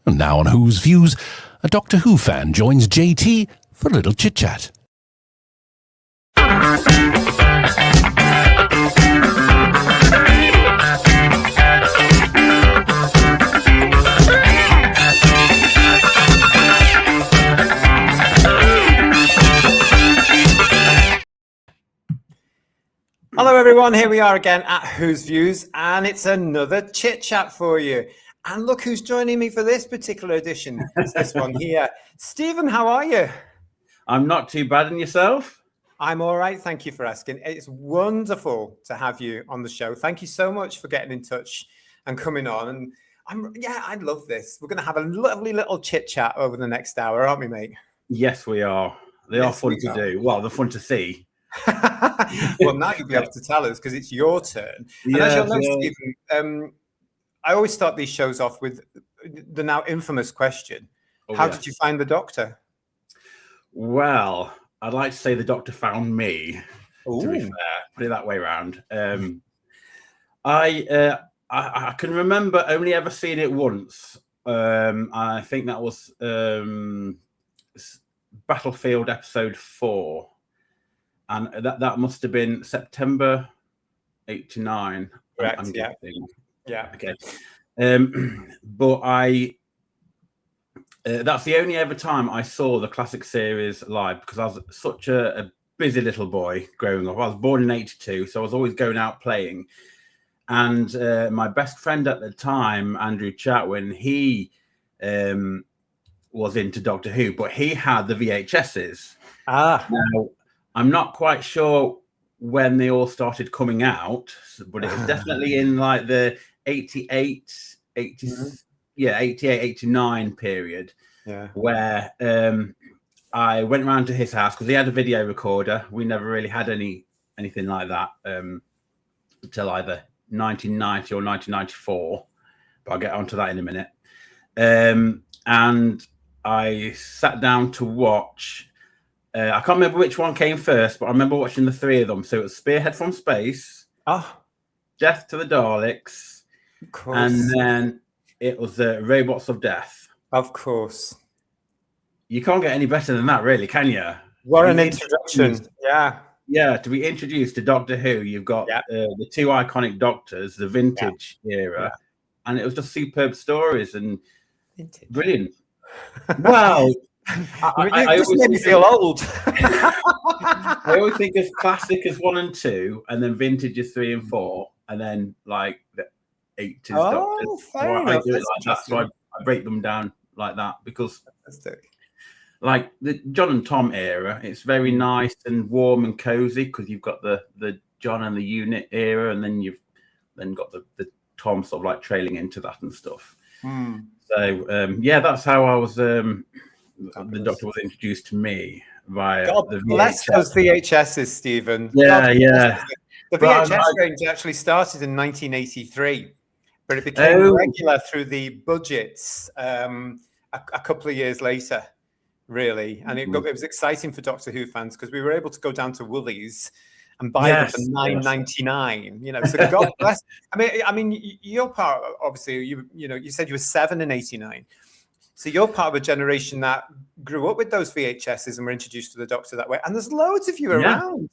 And now on Who's Views, a Doctor Who fan joins JT for a little chit-chat. Hello everyone, here we are again at Who's Views, and it's another chit chat for you. And look who's joining me for this particular edition. It's this one here. Stephen, how are you? I'm not too bad. And yourself? I'm all right, thank you for asking. It's wonderful to have you on the show. Thank you so much for getting in touch and coming on. And I love this. We're going to have a lovely little chit chat over the next hour, aren't we, mate? Yes, we are. They are fun to do. Well, they're fun to see. Well, now you'll be able to tell us because it's your turn. And as you'll know, Stephen, I always start these shows off with the now infamous question. How did you find the Doctor? Well, I'd like to say the Doctor found me, to be fair. Put it that way around. I can remember only ever seeing it once. I think that was Battlefield episode 4. And that must have been September 89. Correct, I'm guessing. Yeah. Okay. But that's the only ever time I saw the classic series live, because I was such a busy little boy growing up. I was born in 82, so I was always going out playing. And my best friend at the time, Andrew Chatwin, he was into Doctor Who, but he had the VHSs. Now, I'm not quite sure when they all started coming out, but it was definitely in like the 88, 89 period, where I went around to his house because he had a video recorder. We never really had anything like that until either 1990 or 1994, but I'll get onto that in a minute. And I sat down to watch. I can't remember which one came first, but I remember watching the 3 of them. So it was Spearhead from Space, Death to the Daleks, and then it was Robots of Death. Of course. You can't get any better than that, really, can you? What an introduction. Yeah, to be introduced to Doctor Who, you've got the 2 iconic Doctors, the vintage era, and it was just superb stories and brilliant. Well, I just made me feel old. I always think of classic as 1 and 2, and then vintage is 3 and 4, and then like the 80s Doctors. Fair enough. I do it like that, so I break them down like that, because like the John and Tom era, it's very nice and warm and cozy, because you've got the John and the Unit era, and then you've got the Tom sort of like trailing into that and stuff. So that's how I was. The Doctor was introduced to me via the VHS. Bless those VHSs, Stephen. The VHS range actually started in 1983, but it became regular through the budgets a couple of years later, really. And it was exciting for Doctor Who fans because we were able to go down to Woolies and buy them for $9.99. You know, so God bless. I mean, you're part. Obviously, you said you were 7 in '89. So you're part of a generation that grew up with those VHSs and were introduced to the Doctor that way. And there's loads of you around.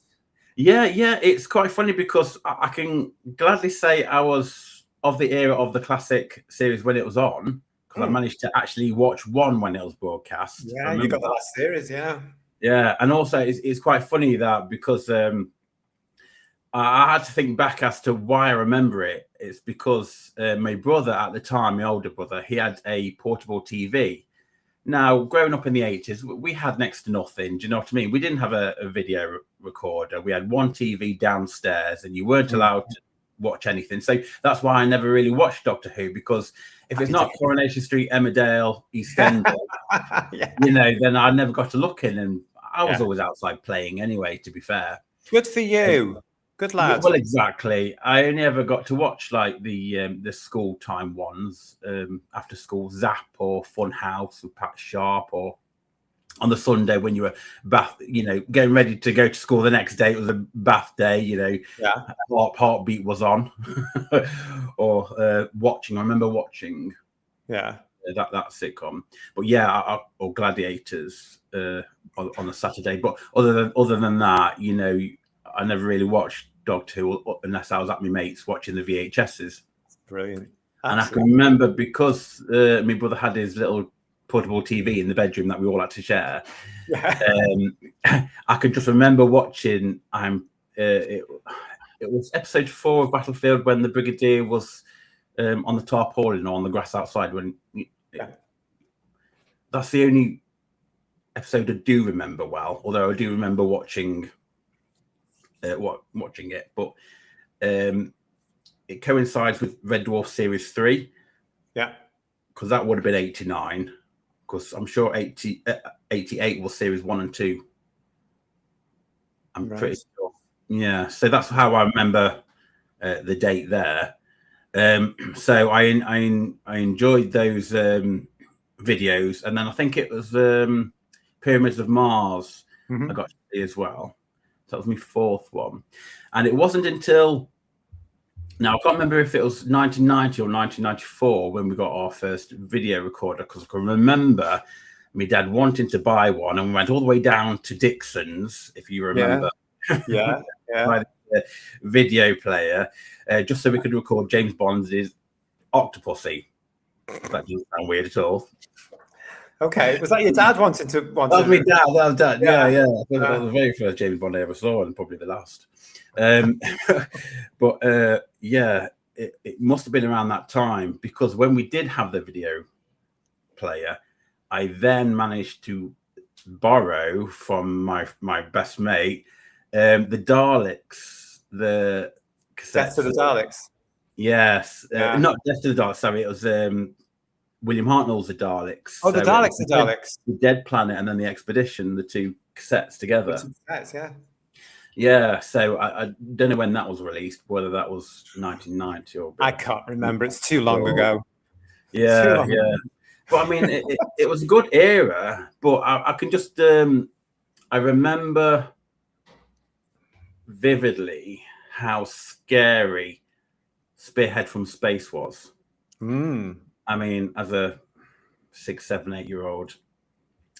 Yeah. It's quite funny because I can gladly say I was of the era of the classic series when it was on, because I managed to actually watch 1 when it was broadcast. Yeah, you got the last series, Yeah, and also it's quite funny that because I had to think back as to why I remember it. It's because my brother at the time, my older brother, he had a portable TV. Now, growing up in the 80s, we had next to nothing. Do you know what I mean? We didn't have a video recorder. We had 1 TV downstairs, and you weren't allowed to watch anything. So that's why I never really watched Doctor Who, because if it's not Coronation Street, Emmerdale, EastEnders, then I never got to look in. And I was always outside playing anyway, to be fair. Good for you. Good lad. Well, exactly. I only ever got to watch like the school time ones, after school Zap or Fun House with Pat Sharp, or on the Sunday when you were getting ready to go to school the next day. It was a bath day, Heartbeat was on, or watching. I remember watching. Yeah. that sitcom. But yeah, or Gladiators on a Saturday. But other than that, you know, I never really watched Doctor Who unless I was at my mates watching the VHSs. Brilliant. And I can remember because my brother had his little portable TV in the bedroom that we all had to share. I can just remember watching. It was episode 4 of Battlefield when the Brigadier was on the tarpaulin or on the grass outside. That's the only episode I do remember well. Although I do remember watching it, but it coincides with Red Dwarf Series 3. Yeah, because that would have been 89. Because I'm sure 88 was Series 1 and 2. I'm pretty sure. Yeah, so that's how I remember the date there. So I enjoyed those videos, and then I think it was Pyramids of Mars I got to see as well. So that was my 4th one, and it wasn't until now I can't remember if it was 1990 or 1994 when we got our first video recorder, because I can remember my dad wanting to buy one, and we went all the way down to Dixon's, if you remember. Yeah. By the video player, just so we could record James Bond's Octopussy. That doesn't sound weird at all. Okay, was that your dad wanted to? That was my dad. That was dad. Yeah. That was the very first James Bond I ever saw, and probably the last. But yeah, it must have been around that time, because when we did have the video player, I then managed to borrow from my best mate the Daleks, the cassettes. Death to the Daleks. Yes, not Death to the Daleks. Sorry, it was William Hartnell's The Daleks. Oh, the Daleks. The Dead Planet and then the Expedition, the 2 cassettes together. Yeah. So I don't know when that was released, whether that was 1990 or. I can't remember. It's too long ago. Yeah. But I mean, it was a good era. But I can just I remember vividly how scary Spearhead from Space was. I mean, as a 6, 7, 8-year-old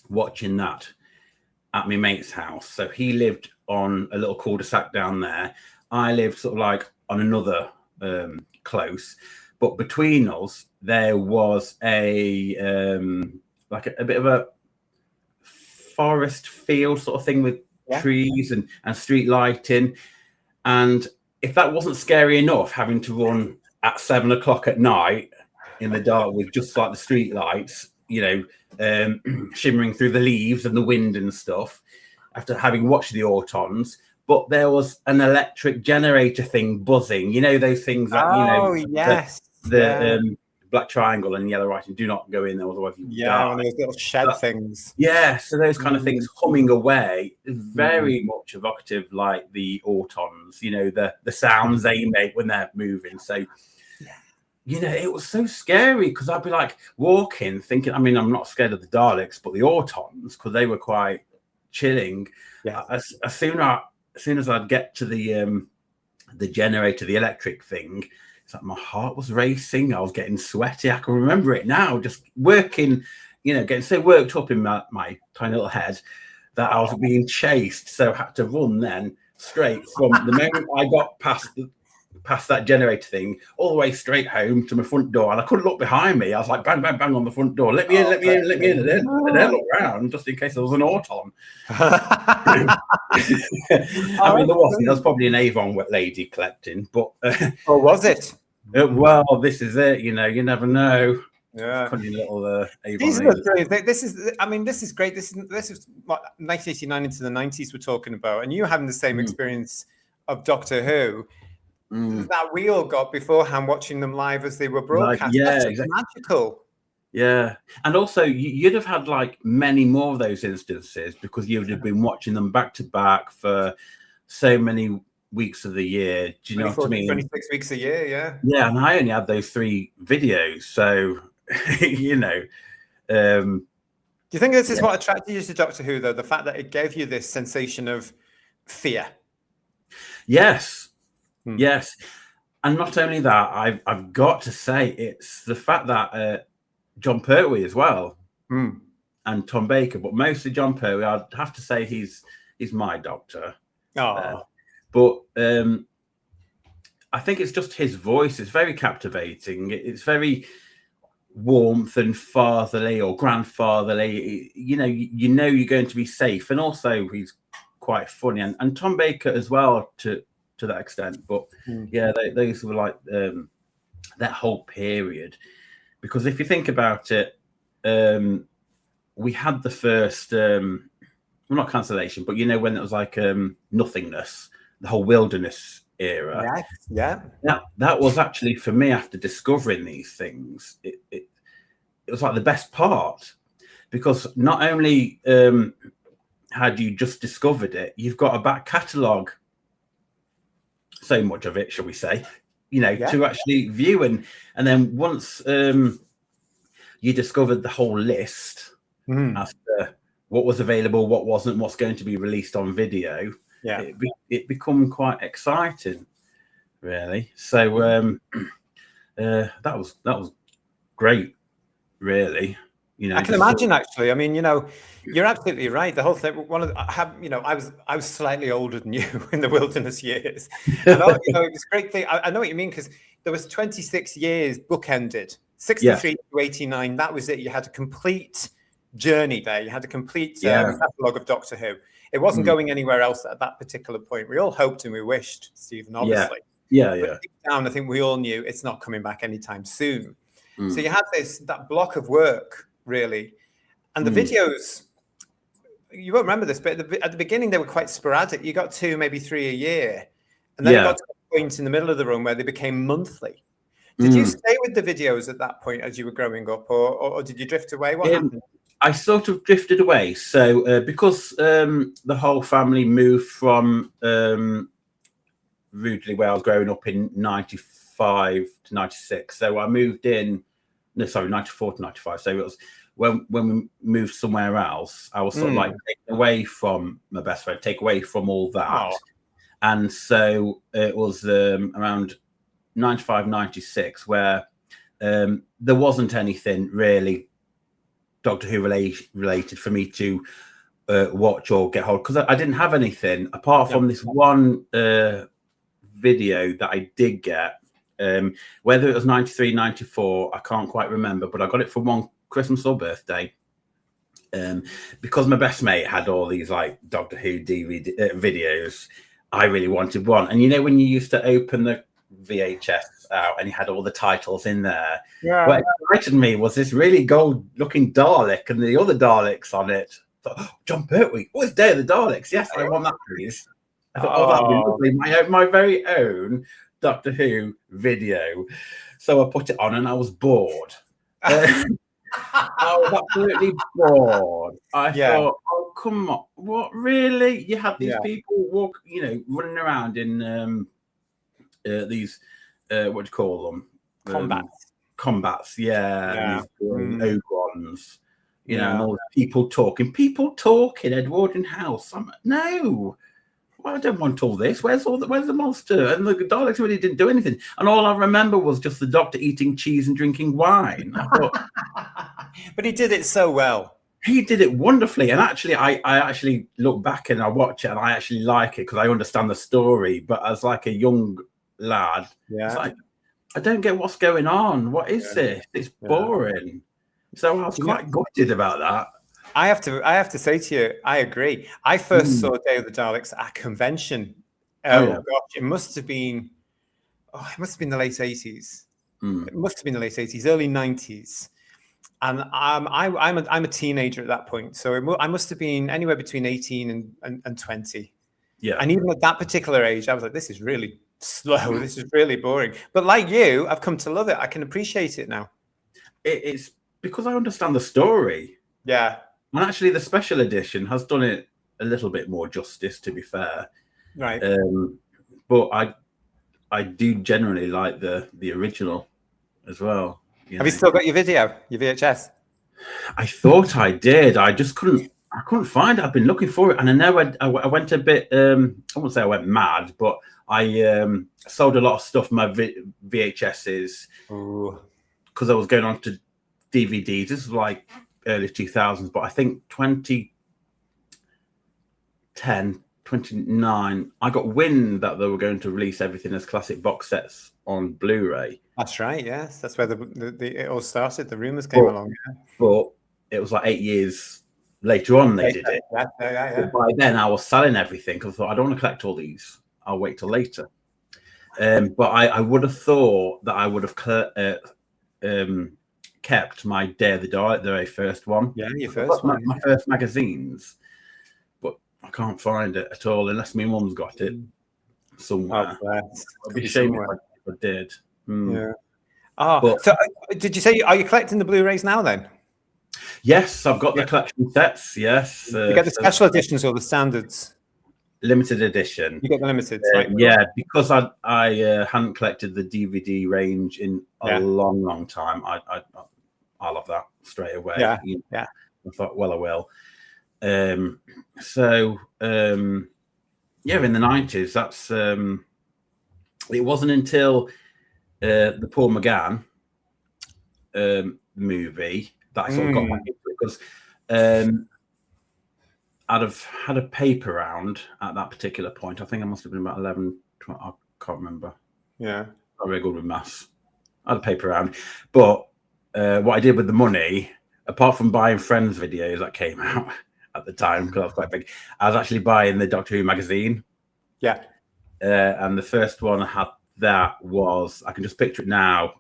watching that at my mate's house. So he lived on a little cul-de-sac down there. I lived sort of like on another close, but between us there was a bit of a forest field sort of thing with trees and street lighting. And if that wasn't scary enough, having to run at 7 o'clock at night in the dark with just like the street lights, shimmering through the leaves and the wind and stuff, after having watched the Autons. But there was an electric generator thing buzzing, those things that the black triangle and yellow writing, do not go in there, otherwise you die. One of those little shed things. Yeah, so those kind of things humming away is very much evocative, like the Autons, the sounds they make when they're moving. So it was so scary, because I'd be like walking thinking, I mean, I'm not scared of the Daleks, but the Autons, because they were quite chilling. As soon as I'd get to the generator, the electric thing, it's like my heart was racing. I was getting sweaty. I can remember it now, just working, getting so worked up in my tiny little head that I was being chased. So I had to run then straight from the moment I got past that generator thing all the way straight home to my front door, and I couldn't look behind me. I was like, bang, bang, bang on the front door. Let me in, and then look around just in case there was an Auton. I mean, there wasn't. There was probably an Avon lady collecting, but was it? Well, this is it. You never know. Yeah, funny little Avon. These are brilliant. This is great. This is what 1989 into the 90s we're talking about, and you having the same experience of Doctor Who. That we all got beforehand, watching them live as they were broadcast. That's exactly. Magical. Yeah, and also you'd have had like many more of those instances, because you would have been watching them back to back for so many weeks of the year. Do you know what I mean? 26 weeks a year, yeah. Yeah, and I only had those 3 videos, so Do you think this is what attracted you to Doctor Who, though? The fact that it gave you this sensation of fear? Yes. Yes, and not only that, I've got to say, it's the fact that John Pertwee as well, Mm. and Tom Baker, but mostly John Pertwee. I'd have to say he's my doctor. Oh, But I think it's just his voice. It's very captivating. It's very warmth and fatherly or grandfatherly. You know you're going to be safe, and also he's quite funny, and Tom Baker as well to that extent. But yeah, those were like that whole period, because if you think about it, we had the first well, not cancellation, but when it was like nothingness, the whole wilderness era. Yeah. That was actually, for me, after discovering these things, it was like the best part, because not only had you just discovered it, you've got a back catalogue, so much of it, shall we say, to actually view, and then once you discovered the whole list as to what was available, what wasn't, what's going to be released on video, it become quite exciting, really. So that was great, really. I can imagine, actually. I mean, you're absolutely right. The whole thing. I was slightly older than you in the wilderness years, and it was a great thing. I know what you mean, because there was 26 years bookended, 63 to 89. That was it. You had a complete journey there. You had a complete catalogue of Doctor Who. It wasn't going anywhere else at that particular point. We all hoped and we wished, Stephen, obviously. But deep down, I think we all knew it's not coming back anytime soon. So you had that block of work, really, and the videos. You won't remember this, but at the beginning they were quite sporadic. You got 2, maybe 3 a year, and then it got to a point in the middle of the run where they became monthly. Did you stay with the videos at that point as you were growing up, or did you drift away? What happened? I sort of drifted away. So because the whole family moved from Rugeley, where I was growing up, in 95 to 96. So I moved in, 94 to 95. So it was when we moved somewhere else, I was sort of like taken away from my best friend, take away from all that. And so it was around 95, 96, where there wasn't anything really Doctor Who related for me to watch or get hold, because I didn't have anything apart from this one video that I did get, whether it was 93, 94, I can't quite remember, but I got it for one Christmas or birthday, because my best mate had all these like Doctor Who DVD videos. I really wanted one, and when you used to open the VHS out and you had all the titles in there, what excited me was this really gold looking Dalek and the other Daleks on it. I thought, John Pertwee, it's Day of the Daleks. Yes, I want that, please. I thought, that'd be lovely. My very own Doctor Who video. So I put it on and I was bored. I was absolutely bored. I thought, oh, come on. What, really? You have these people running around in these, what do you call them? Combats, These Ogrons, and all the people talking, Edwardian House. No. Well, I don't want all this. Where's the monster? And the Daleks really didn't do anything. And all I remember was just the Doctor eating cheese and drinking wine. I thought, but he did it so well. He did it wonderfully. And actually, I actually look back and I watch it and I actually like it because I understand the story. But as like a young lad, it's like, I don't get what's going on. What is this? It's boring. So I was quite gutted about that. I have to say to you, I agree. I first saw Day of the Daleks at a convention. Gosh, it must have been the late 80s. It must have been the late 80s, early 90s. And I'm a teenager at that point, so I must have been anywhere between 18 and 20. Yeah. And even at that particular age, I was like, this is really slow. This is really boring. But like you, I've come to love it. I can appreciate it now. It's because I understand the story. Yeah. And actually, the special edition has done it a little bit more justice, to be fair. Right. But I do generally like the original as well. Have you still got your video, your VHS? I thought I did. I just couldn't find it. I've been looking for it, and I know I went a bit. I won't say I went mad, but I sold a lot of stuff, my VHSs, because I was going on to DVDs. This was like early 2000s, but I think 2009, I got wind that they were going to release everything as classic box sets on Blu-ray. That's right. Yes, that's where it all started. The rumors came along. Yeah. But it was like 8 years later on they did it. Yeah. By then I was selling everything because I thought I don't want to collect all these. I'll wait till later. But I would have thought that I would have kept my Day of the very first one. Yeah, your first one. My first magazines. But I can't find it at all unless my mum's got it somewhere. I'd be ashamed if I did. Yeah. So did you say, are you collecting the Blu-rays now then? Yes, I've got the collection sets. Yes. You get the special editions or the standards? Limited edition. You got the limited, right? Yeah, because I hadn't collected the DVD range in a long time. I'll have that straight away. Yeah. I thought, well, I will. In the 90s, that's it wasn't until the Paul McGann movie that I sort of got back into it, because I'd have had a paper round at that particular point. I think I must have been about 11, 12, I can't remember. Yeah. Not very good with maths. I had a paper round. But what I did with the money, apart from buying Friends videos that came out at the time, because I was quite big, I was actually buying the Doctor Who magazine. Yeah. And the first one I had that was, I can just picture it now.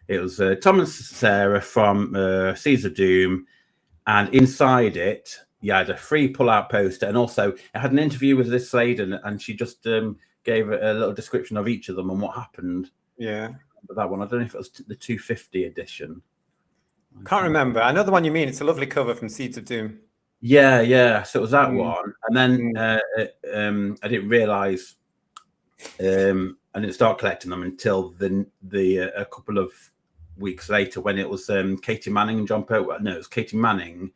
It was Tom and Sarah from Seeds of Doom. And inside it, you had a free pull-out poster, and also it had an interview with Liz Sladen, and she just gave a little description of each of them and what happened. Yeah. But that one, I don't know if it was the 250 edition. Can't remember. I know the one you mean. It's a lovely cover from Seeds of Doom. Yeah. So it was that one, and then I didn't realise, I didn't start collecting them until a couple of weeks later, when it was Katie Manning and John Pertwee. No, it was Katie Manning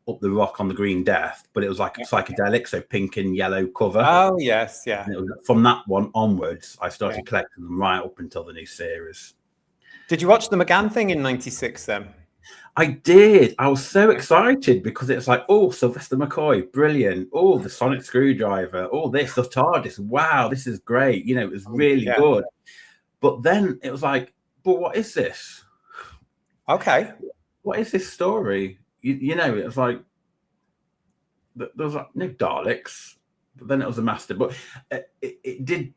Up the Rock on the Green Death, but it was like a psychedelic, so pink and yellow cover. Oh yes, yeah. And it was from that one onwards, I started collecting them right up until the new series. Did you watch the McGann thing in '96 then? I did. I was so excited because it's like, oh, Sylvester McCoy, brilliant. Oh, the sonic screwdriver. Oh, the TARDIS. Wow, this is great. You know, it was really good. But then it was like, but what is this? Okay. What is this story? You know, it was like, there was like no Daleks, but then it was a master. But it did,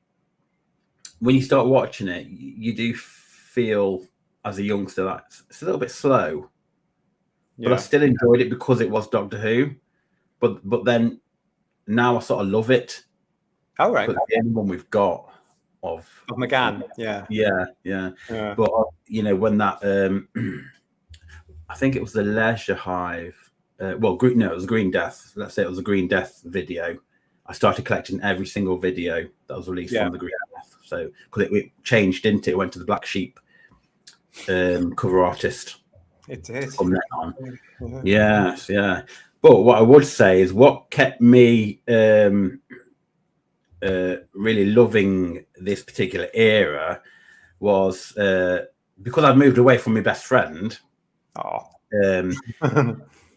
when you start watching it, you do feel as a youngster that it's a little bit slow. But I still enjoyed it because it was Doctor Who. But then now I sort of love it. All right. It's the only one we've got of McGann. Yeah. But you know, when that I think it was the Leisure Hive. It was Green Death. Let's say it was a Green Death video. I started collecting every single video that was released from the Green Death. So because it changed, didn't it? It went to the Black Sheep cover artist. It did. From then on. Yes. But what I would say is what kept me really loving this particular era was because I'd moved away from my best friend.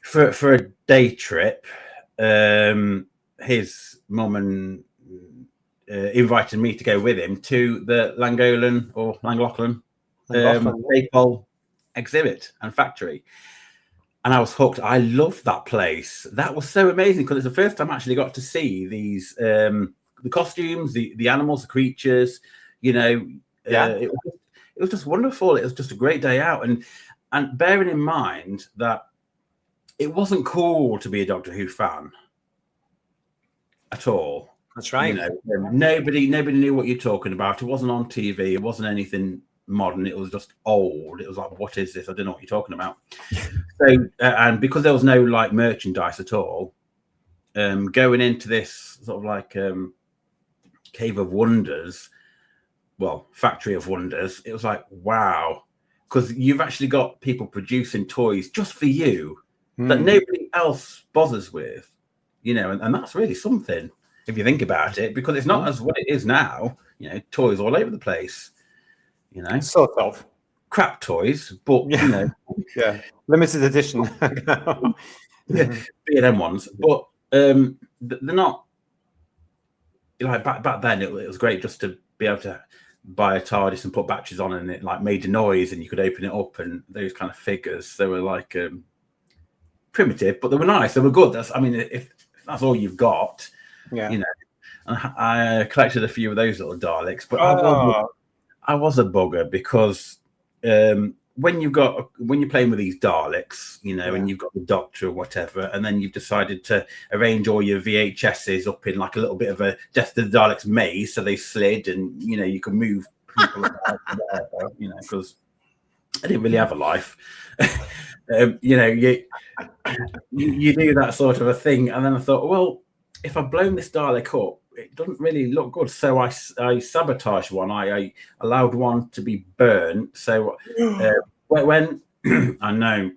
For a day trip, his mum and invited me to go with him to the Llangollen Maypole exhibit and factory, and I was hooked. I loved that place. That was so amazing because it's the first time I actually got to see these the costumes, the animals, the creatures. You know, it was just wonderful. It was just a great day out, and bearing in mind that it wasn't cool to be a Doctor Who fan at all. That's right. You know, nobody knew what you're talking about. It wasn't on TV. It wasn't anything modern. It was just old. It was like, what is this? I don't know what you're talking about. So, and because there was no like merchandise at all, going into this sort of like cave of wonders, factory of wonders, it was like, wow, because you've actually got people producing toys just for you that nobody else bothers with, you know, and that's really something if you think about it, because it's not as what it is now, you know, toys all over the place, you know. Sort of. crap toys, but you know, yeah, limited edition. B&M ones, but they're not like back then. It was great just to be able to buy a TARDIS and put batteries on, and it like made a noise, and you could open it up, and those kind of figures. They were like primitive, but they were nice. They were good. I mean, if that's all you've got, you know. And I collected a few of those little Daleks, but I was a bugger because when you're playing with these Daleks, you know, and you've got the Doctor or whatever, and then you've decided to arrange all your VHSs up in like a little bit of a Death of the Daleks maze, so they slid, and you know you can move people about, you know, because I didn't really have a life. You know, you do that sort of a thing, and then I thought, well, if I've blown this Dalek up, it doesn't really look good. So I sabotaged one. I allowed one to be burnt. So when I know,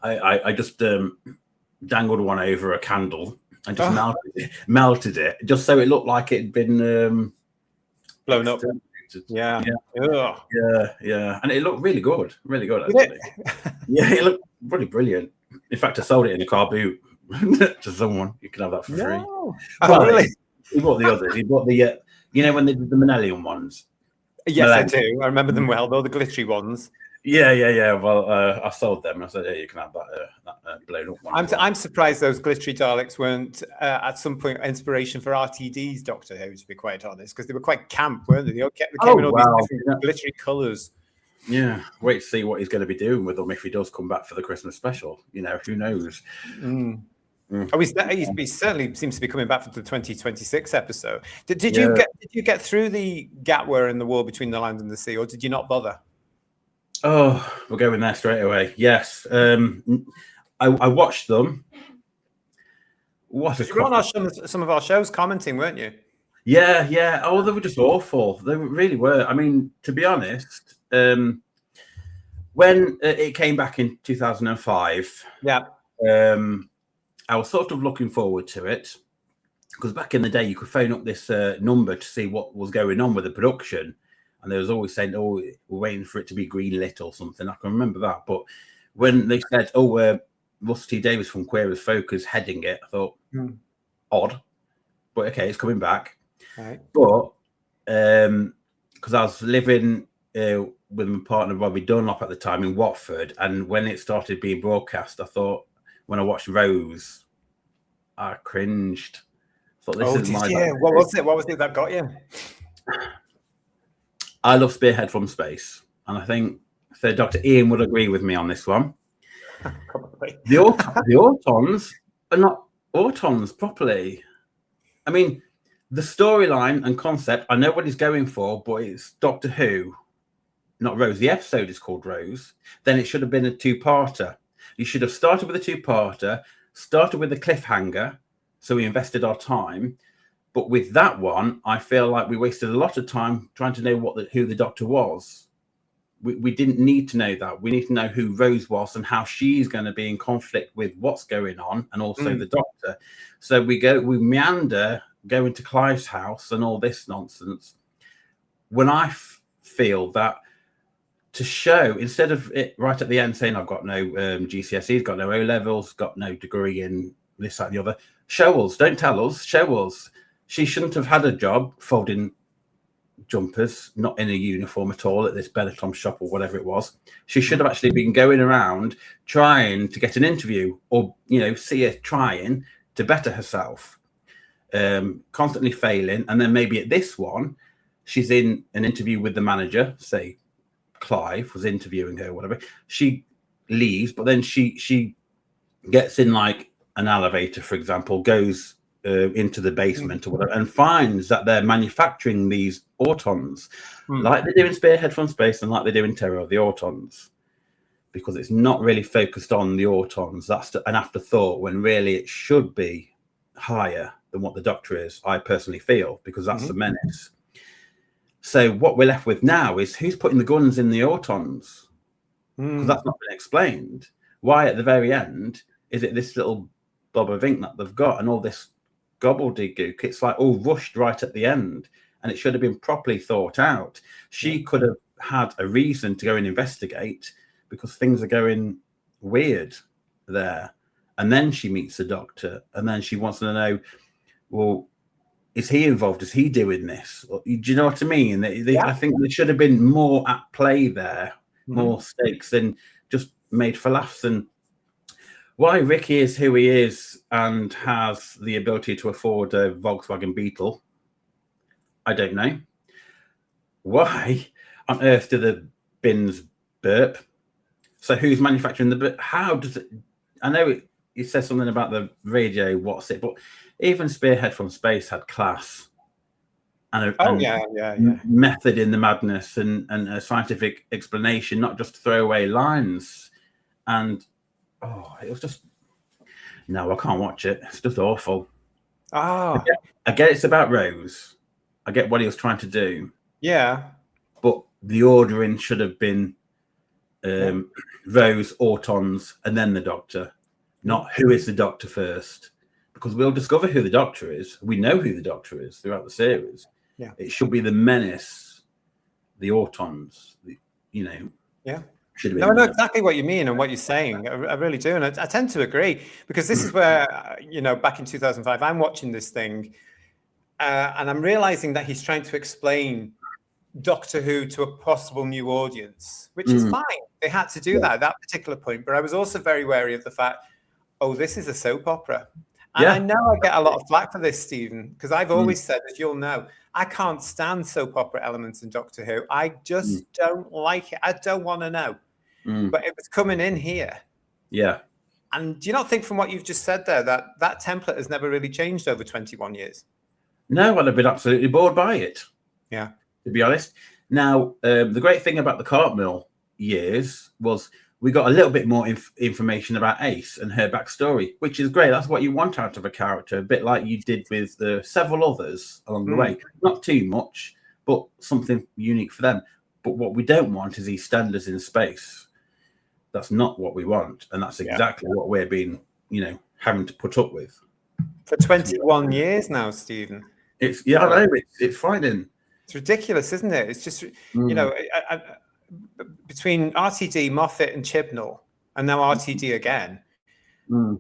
I just dangled one over a candle and just melted it, just so it looked like it had been blown up. Yeah. And it looked really good, actually. Yeah, it looked really brilliant. In fact, I sold it in a car boot to someone. You can have that for free. Oh, really? He bought the others. He bought the you know, when they did the Manelian ones. Yes, I do. I remember them well. They're the glittery ones. Yeah. Well, I sold them. I said, yeah, you can have that blown up one. I'm surprised those glittery Daleks weren't at some point inspiration for RTD's Doctor Who, to be quite honest, because they were quite camp, weren't they? They came in all these different glittery colours. Yeah, wait to see what he's going to be doing with them if he does come back for the Christmas special. You know, who knows? Oh, he certainly seems to be coming back for the 2026 episode. Did you get through the Gatwa in the war between the land and the sea, or did you not bother? Oh, we're going there straight away. Yes, I watched them. What a you were on some of our shows commenting, weren't you? Yeah. Oh, they were just awful. They really were. I mean, to be honest, when it came back in 2005, I was sort of looking forward to it because back in the day, you could phone up this number to see what was going on with the production. And they was always saying, oh, we're waiting for it to be greenlit or something. I can remember that. But when they said, oh, Russell T Davies from Queer as Folk is heading it, I thought, odd. But okay, it's coming back. Right. But because I was living with my partner, Robbie Dunlop, at the time in Watford. And when it started being broadcast, I thought, when I watched Rose, I cringed. I thought, this is my... What was it that got you? I love Spearhead from Space, and I think Dr. Ian would agree with me on this one. Probably. The Autons are not Autons properly. I mean, the storyline and concept, I know what he's going for, but it's Doctor Who, not Rose. The episode is called Rose. Then it should have been a two-parter. You should have started with a two-parter, started with a cliffhanger, so we invested our time. But with that one, I feel like we wasted a lot of time trying to know who the Doctor was. We didn't need to know that. We need to know who Rose was and how she's going to be in conflict with what's going on, and also the Doctor. So we meander, go into Clive's house and all this nonsense. When I feel that to show, instead of it right at the end saying, I've got no GCSEs, got no O-levels, got no degree in this, that, and the other, show us, don't tell us, show us. She shouldn't have had a job folding jumpers, not in a uniform at all at this Benetton shop or whatever it was. She should have actually been going around trying to get an interview, or, you know, see her trying to better herself, constantly failing. And then maybe at this one, she's in an interview with the manager, say Clive was interviewing her, whatever. She leaves, but then she gets in like an elevator, for example, goes into the basement or whatever, and finds that they're manufacturing these Autons like they do in Spearhead from Space and like they do in Terror of the Autons, because it's not really focused on the Autons. That's an afterthought when really it should be higher than what the Doctor is, I personally feel, because that's the menace. So what we're left with now is who's putting the guns in the Autons, because that's not been explained. Why at the very end is it this little bob of ink that they've got and all this gobbledygook? It's like all rushed right at the end, and it should have been properly thought out. She could have had a reason to go and investigate because things are going weird there. And then she meets the doctor, and then she wants to know, well, is he involved? Is he doing this? Do you know what I mean? I think there should have been more at play there, more stakes than just made for laughs. And why Ricky is who he is and has the ability to afford a Volkswagen Beetle, I don't know. Why on earth do the bins burp? So who's manufacturing the burp? How does it? I know it says something about the radio, what's it? But even Spearhead from Space had class and method in the madness and a scientific explanation, not just throwaway lines. And it was just no, I can't watch it. It's just awful. I get it's about Rose. I get what he was trying to do. Yeah, but the ordering should have been Rose, Autons, and then the Doctor, not who is the Doctor first, because we'll discover who the Doctor is. We know who the Doctor is throughout the series. Yeah, it should be the Menace, the Autons. Should have been. No, I know exactly what you mean and what you're saying. I really do, and I tend to agree, because this is where back in 2005, I'm watching this thing, and I'm realizing that he's trying to explain Doctor Who to a possible new audience, which is fine. They had to do that at that particular point. But I was also very wary of the fact, this is a soap opera. And I know I get a lot of flack for this, Stephen, because I've always said, as you'll know, I can't stand soap opera elements in Doctor Who. I just don't like it. I don't want to know. But it was coming in here. Yeah. And do you not think, from what you've just said there, that template has never really changed over 21 years? No, I'd have been absolutely bored by it. Yeah. To be honest. Now, the great thing about the Cartmel years was we got a little bit more information about Ace and her backstory, which is great. That's what you want out of a character, a bit like you did with several others along the way. Not too much, but something unique for them. But what we don't want is EastEnders in space. That's not what we want, and that's exactly what we're being, having to put up with for 21 years now, Stephen. It's I know it's frightening. It's ridiculous, isn't it? It's just between RTD, Moffat, and Chibnall, and now RTD again. No,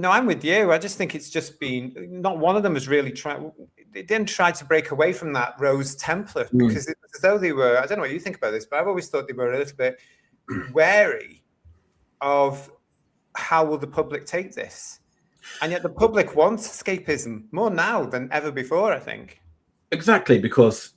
I'm with you. I just think it's just been, not one of them has really tried. They didn't try to break away from that Rose template, because it was as though they were, I don't know what you think about this, but I've always thought they were a little bit wary of how will the public take this. And yet the public wants escapism more now than ever before, I think. Exactly, because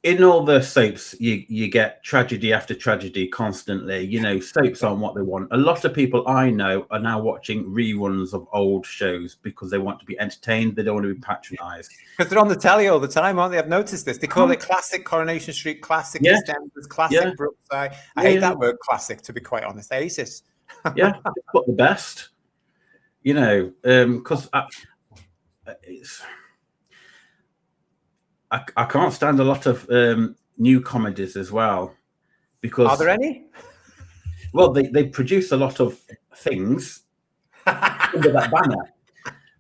in all the soaps, you get tragedy after tragedy constantly. Soaps aren't what they want. A lot of people I know are now watching reruns of old shows because they want to be entertained. They don't want to be patronised. Because they're on the telly all the time, aren't they? I've noticed this. They call it classic Coronation Street, classic EastEnders, classic Brookside. I hate that word classic, to be quite honest. I hate it. But the best. Because it's... I can't stand a lot of new comedies as well, because are there any? Well, they produce a lot of things under that banner.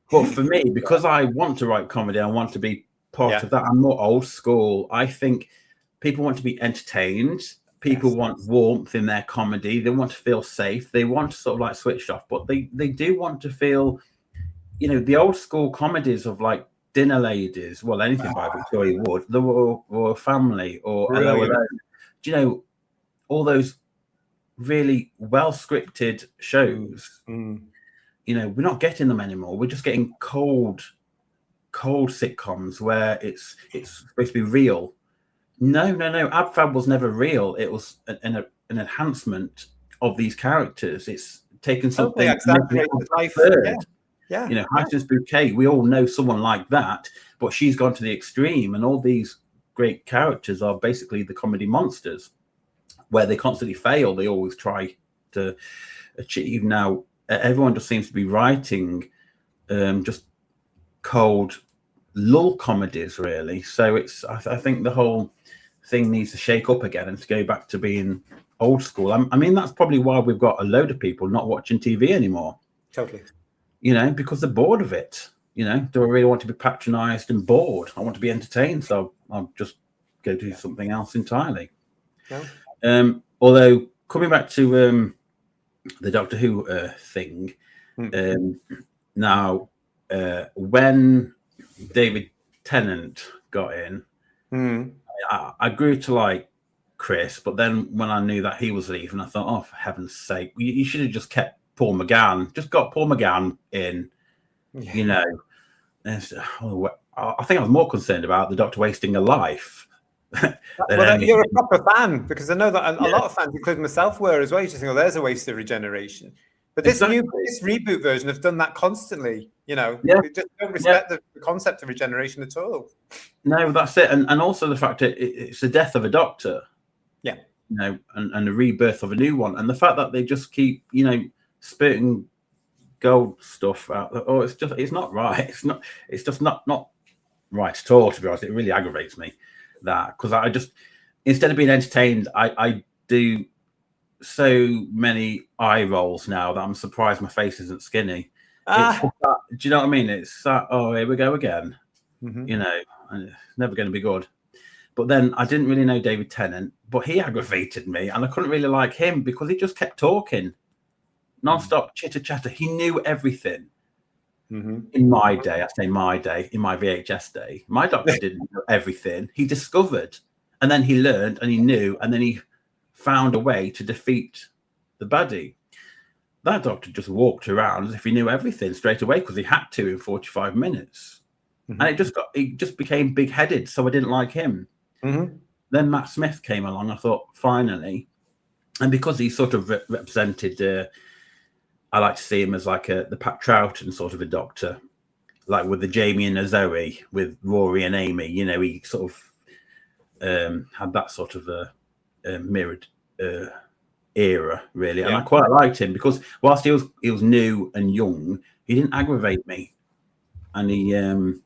But for me, because I want to write comedy, I want to be part of that. I'm more old school. I think people want to be entertained. People want warmth in their comedy. They want to feel safe. They want to sort of like switch off, but they do want to feel, the old school comedies of like Dinner Ladies, well, anything by Victoria Wood, The Royal Family, or Hello Alone. All those really well scripted shows. We're not getting them anymore. We're just getting cold sitcoms where it's supposed to be real. No. Ab Fab was never real. It was an enhancement of these characters. It's taken something. Life. Hyacinth's Bouquet, we all know someone like that, but she's gone to the extreme, and all these great characters are basically the comedy monsters, where they constantly fail. They always try to achieve. Now, everyone just seems to be writing just cold lull comedies, really. So I think the whole thing needs to shake up again and to go back to being old school. I mean, that's probably why we've got a load of people not watching TV anymore. Totally. Because they're bored of it. Do I really want to be patronised and bored? I want to be entertained, so I'll just go do something else entirely. No. Although coming back to the Doctor Who thing, now when David Tennant got in, I grew to like Chris, but then when I knew that he was leaving, I thought, oh, for heaven's sake, you should have just kept Paul McGann. Just got Paul McGann in, you know. I think I was more concerned about the Doctor wasting a life. Well, you're a proper fan, because I know that a lot of fans, including myself, were as well. You just think, oh, there's a waste of regeneration. But this this reboot version have done that constantly. You know, they just don't respect the concept of regeneration at all. No, that's it, and also the fact that it's the death of a Doctor. Yeah, you know, and the rebirth of a new one, and the fact that they just keep, you know, spitting gold stuff out. Oh, it's not right. It's just not right at all. To be honest, it really aggravates me that, because I just, instead of being entertained, I do so many eye rolls now that I'm surprised my face isn't skinny. Do you know what I mean? It's that, oh, here we go again. You know, and it's never going to be good. But then I didn't really know David Tennant, but he aggravated me, and I couldn't really like him because he just kept talking non-stop, chitter-chatter. He knew everything. In my day, I say my day, in my VHS day, my Doctor didn't know everything. He discovered, and then he learned, and he knew, and then he found a way to defeat the baddie. That Doctor just walked around as if he knew everything straight away, because he had to in 45 minutes. And he just became big-headed, so I didn't like him. Then Matt Smith came along. I thought, finally, and because he sort of represented, I like to see him as like the Pat Troughton sort of a Doctor, like with the Jamie and the Zoe, with Rory and Amy. You know, he sort of had that sort of a mirrored era, really. And I quite liked him because whilst he was new and young, he didn't aggravate me, and he and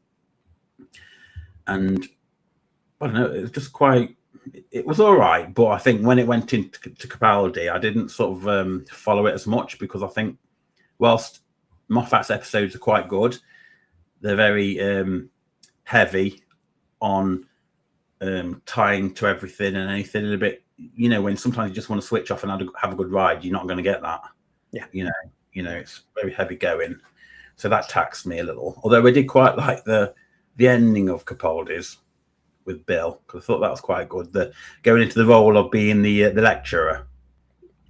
I don't know, it was just quite. It was all right, but I think when it went into Capaldi, I didn't sort of follow it as much, because I think whilst Moffat's episodes are quite good, they're very heavy on tying to everything and anything a bit. You know, when sometimes you just want to switch off and have a good ride, you're not going to get that. Yeah, you know, it's very heavy going, so that taxed me a little. Although I did quite like the ending of Capaldi's with Bill, because I thought that was quite good. The going into the role of being the lecturer,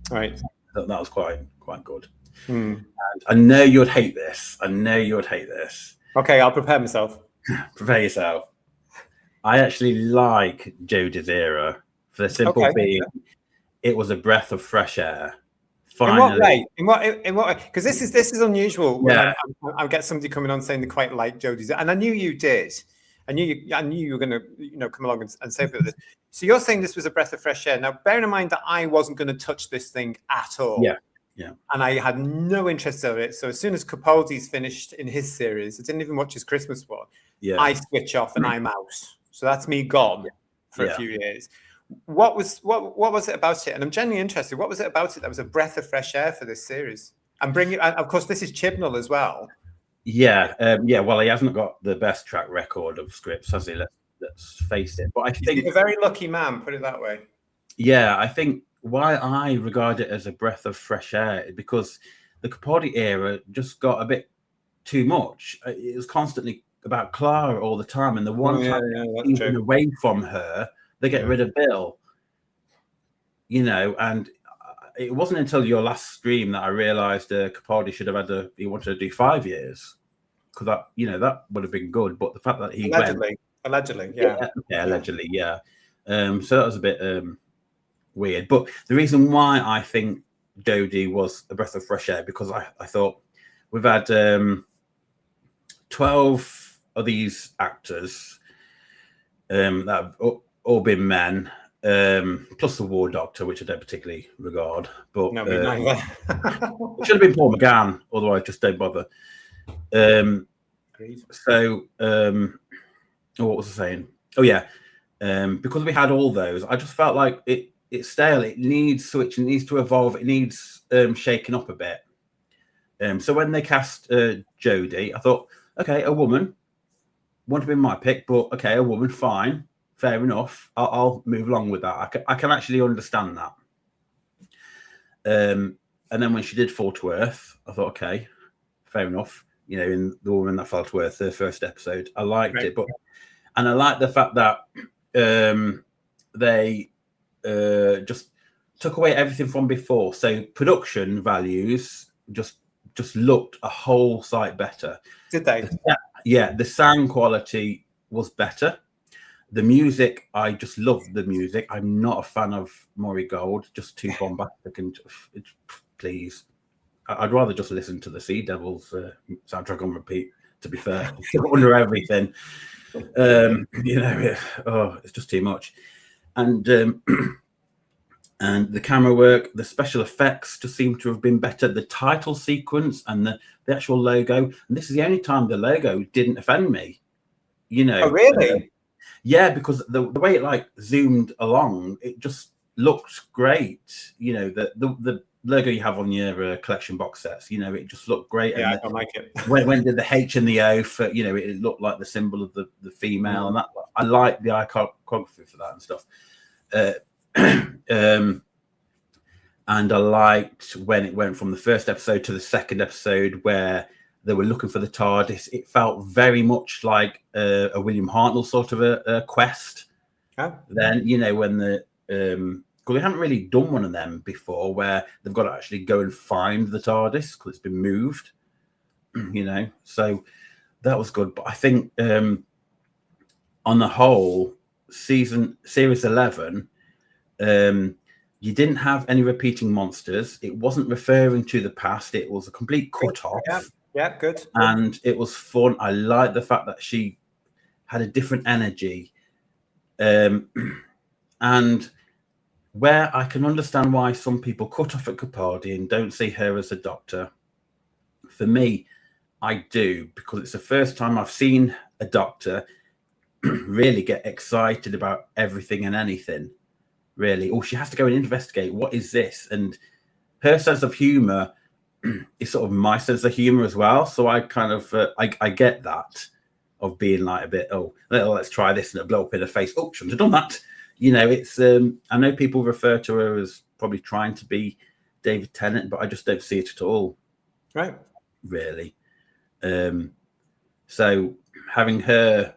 right? I thought that was quite good. And I know you'd hate this. Okay, I'll prepare myself. Prepare yourself. I actually like Jodie's era for the simple being, it was a breath of fresh air. Finally. In what way? Because this is unusual. Yeah. I get somebody coming on saying they quite like Jodie's, and I knew you did. I knew you were going to, come along and say about this. So you're saying this was a breath of fresh air. Now, bearing in mind that I wasn't going to touch this thing at all. Yeah. And I had no interest in it. So as soon as Capaldi's finished in his series, I didn't even watch his Christmas one. Yeah. I switch off and I'm out. So that's me gone for a few years. What was it about it? And I'm genuinely interested. What was it about it that was a breath of fresh air for this series? And of course, this is Chibnall as well. Yeah. Well, he hasn't got the best track record of scripts, has he? Let's face it. But I think he's a very lucky man, put it that way. Yeah, I think why I regard it as a breath of fresh air is because the Capaldi era just got a bit too much. It was constantly about Clara all the time, and the one time he's away from her, they get rid of Bill. And it wasn't until your last stream that I realised Capaldi should have he wanted to do 5 years, because that would have been good. But the fact that he allegedly, yeah. So that was a bit weird. But the reason why I think Jodie was a breath of fresh air, because I thought we've had 12 of these actors that have all been men. Plus the War Doctor, which I don't particularly regard, but no, it should have been Paul McGann. Otherwise, just don't bother. So, what was I saying? Oh yeah, because we had all those, I just felt like it's stale. It needs switching. It needs to evolve. It needs shaking up a bit. So when they cast Jodie, I thought, okay, a woman wouldn't have been my pick, but okay, a woman, fine. fair enough. I'll move along with that. I can actually understand that. And then when she did fall to earth, I thought, okay, fair enough. You know, in The Woman That Fell to Earth, the first episode, I liked it, and I like the fact that they just took away everything from before. So production values just looked a whole sight better. Did they? The sound quality was better. The music, I just loved the music. I'm not a fan of Maury Gold, just too bombastic and please. I'd rather just listen to the Sea Devils soundtrack on repeat, to be fair. Under everything. You know, it's just too much. And the camera work, the special effects just seem to have been better. The title sequence and the actual logo. And this is the only time the logo didn't offend me. You know. Oh, really? Yeah, because the way it like zoomed along, it just looked great. You know, the logo you have on your collection box sets, you know, it just looked great. Yeah, and I don't like it. when did the H and the O for, you know, it looked like the symbol of the female, and that I like the iconography for that and stuff. And I liked when it went from the first episode to the second episode where they were looking for the TARDIS. It felt very much like a William Hartnell sort of a quest. Oh. Then, you know, when because they haven't really done one of them before where they've got to actually go and find the TARDIS because it's been moved, you know. So that was good. But I think on the whole, series 11, you didn't have any repeating monsters. It wasn't referring to the past. It was a complete cut-off. Yeah, good. And it was fun. I liked the fact that she had a different energy. And where I can understand why some people cut off at Capaldi and don't see her as a doctor, for me, I do, because it's the first time I've seen a doctor really get excited about everything and anything, really. Oh, she has to go and investigate. What is this? And her sense of humor is sort of my sense of humor as well. So I kind of, I get that of being like a bit, let's try this and it'll blow up in her face. Oh, shouldn't have done that. You know, it's, I know people refer to her as probably trying to be David Tennant, but I just don't see it at all. Right. Really. So having her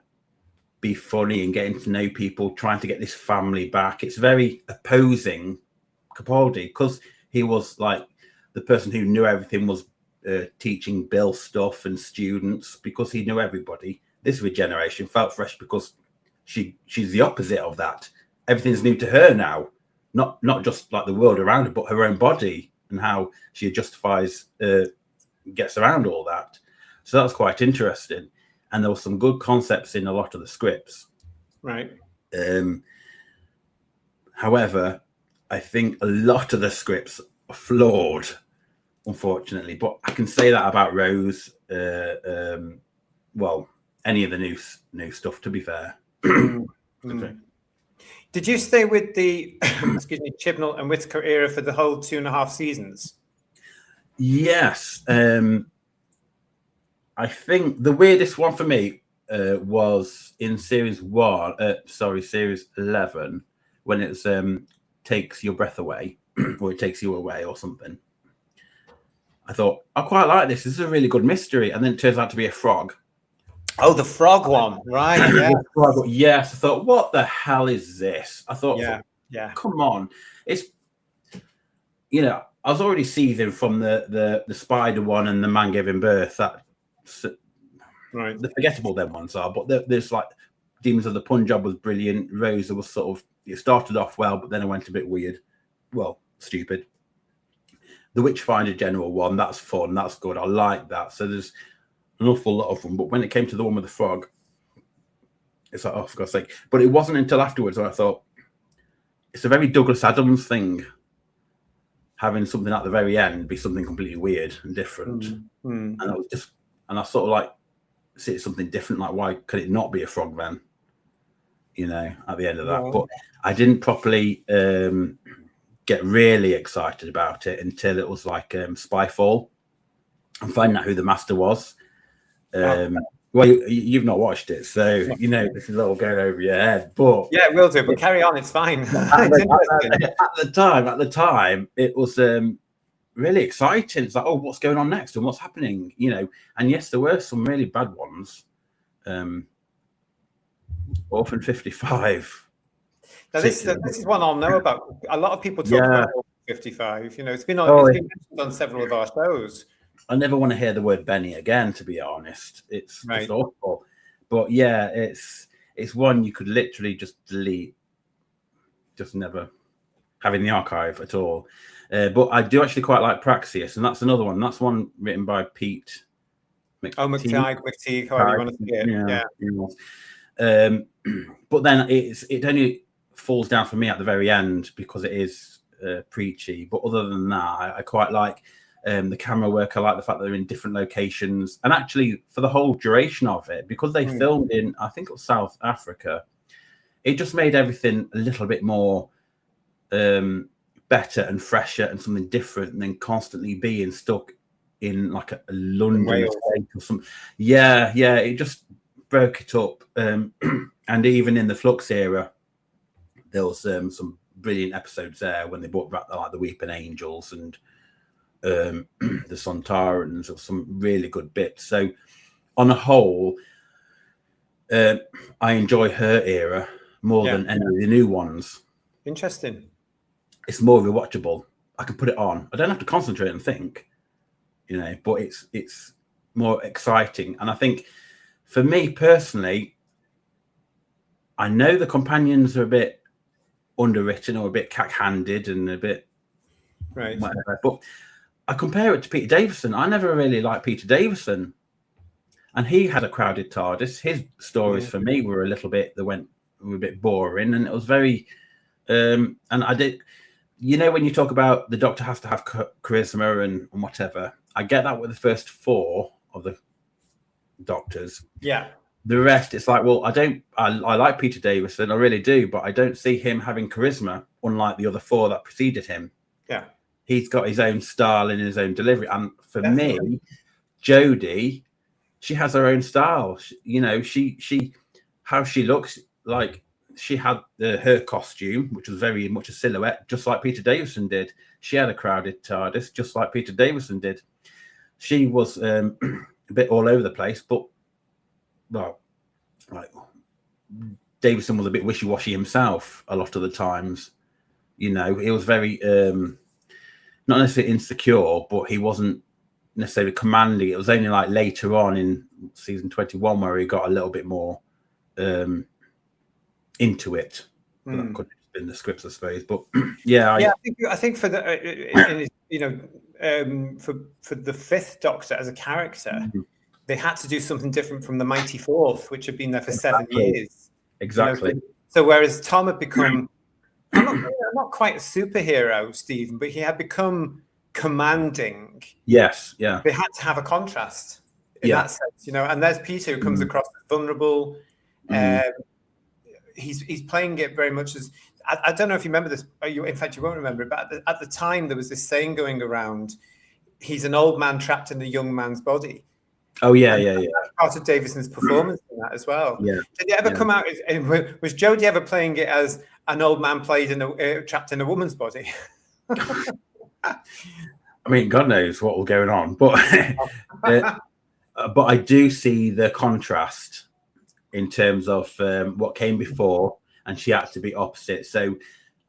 be funny and getting to know people, trying to get this family back, it's very opposing Capaldi, because he was like the person who knew everything, was teaching Bill stuff and students because he knew everybody. This regeneration felt fresh because she's the opposite of that. Everything's new to her now, not just like the world around her, but her own body and how she justifies, gets around all that. So that's quite interesting. And there were some good concepts in a lot of the scripts. Right. However, I think a lot of the scripts are flawed, unfortunately. But I can say that about Rose. Well, any of the new stuff, to be fair. Okay. Did you stay with the Chibnall and Whitaker era for the whole 2.5 seasons? Yes. I think the weirdest one for me was in series 11, when it's takes your breath away, or it takes you away or something. I thought, I quite like this. This is a really good mystery. And then it turns out to be a frog. Oh, the frog one. Right. Yeah. Yes. I thought, what the hell is this? I thought, yeah. Come on. It's, you know, I was already seething from the spider one and the man giving birth. That, right. The forgettable them ones are, but there's like Demons of the Punjab was brilliant. Rosa was sort of, it started off well, but then it went a bit weird. Well, stupid. The Witchfinder General one, that's fun, that's good. I like that. So there's an awful lot of them. But when it came to the one with the frog, it's like, oh, for God's sake. But it wasn't until afterwards where I thought, it's a very Douglas Adams thing, having something at the very end be something completely weird and different. And I was just, and I sort of like, see it's something different. Like, why could it not be a frog then? You know, at the end of that. Yeah. But I didn't properly get really excited about it until it was like Spyfall and finding out who the master was, Well, you've not watched it, so you know this is all going over your head. But yeah, we'll do. But carry on, it's fine. At It's the time, it was really exciting. It's like, oh, what's going on next and what's happening? You know, and yes, there were some really bad ones. Orphan 55. Now, this is one I'll know about. A lot of people talk about Orphan 55. You know, it's been mentioned on several of our shows. I never want to hear the word Benny again, to be honest. It's just awful. But yeah, it's one you could literally just delete, just never have in the archive at all. But I do actually quite like Praxeus, and that's another one. That's one written by Pete McTeague, however you want to say it. Yeah. But then it only falls down for me at the very end because it is preachy. But other than that, I quite like the camera work. I like the fact that they're in different locations, and actually for the whole duration of it, because they filmed in, I think it was South Africa, it just made everything a little bit more better and fresher and something different than constantly being stuck in like a London estate or something. Yeah, it just broke it up. And even in the Flux era, there was some brilliant episodes there when they brought back the Weeping Angels and the Sontarans, or some really good bits. So on a whole, I enjoy her era more than any of the new ones. Interesting. It's more rewatchable. I can put it on. I don't have to concentrate and think, you know, but it's more exciting. And I think for me personally, I know the companions are a bit underwritten or a bit cack-handed and a bit whatever, but I compare it to Peter Davison. I never really liked Peter Davison, and he had a crowded TARDIS. His stories for me were a bit boring, and it was very and I did, you know, when you talk about the Doctor has to have charisma and whatever, I get that with the first 4 of the Doctors. Yeah. The rest, it's like, well, I like Peter Davison, I really do, but I don't see him having charisma, unlike the other 4 that preceded him. Yeah. He's got his own style and his own delivery. And for me, Jodie, she has her own style. You know, she how she looks, like she had her costume, which was very much a silhouette, just like Peter Davison did. She had a crowded TARDIS, just like Peter Davison did. She was a bit all over the place, but well, like Davison was a bit wishy-washy himself a lot of the times. You know, he was very not necessarily insecure, but he wasn't necessarily commanding. It was only like later on in season 21 where he got a little bit more into it. That could have been the scripts, I suppose. But I think for the for the 5th Doctor as a character, they had to do something different from the Mighty Fourth, which had been there for 7 years. Exactly. You know? So whereas Tom had become, not quite a superhero, Stephen, but he had become commanding. Yes, yeah. They had to have a contrast in that sense, you know. And there's Peter, who comes across as vulnerable. He's playing it very much as, I don't know if you remember this. In fact, you won't remember it. But at the time, there was this saying going around: he's an old man trapped in a young man's body. Oh yeah. That's part of Davison's performance in that as well. Yeah. Did it ever come out? Was Jodie ever playing it as an old man trapped in a woman's body? I mean, God knows what was going on, but but I do see the contrast in terms of what came before, and she had to be opposite. So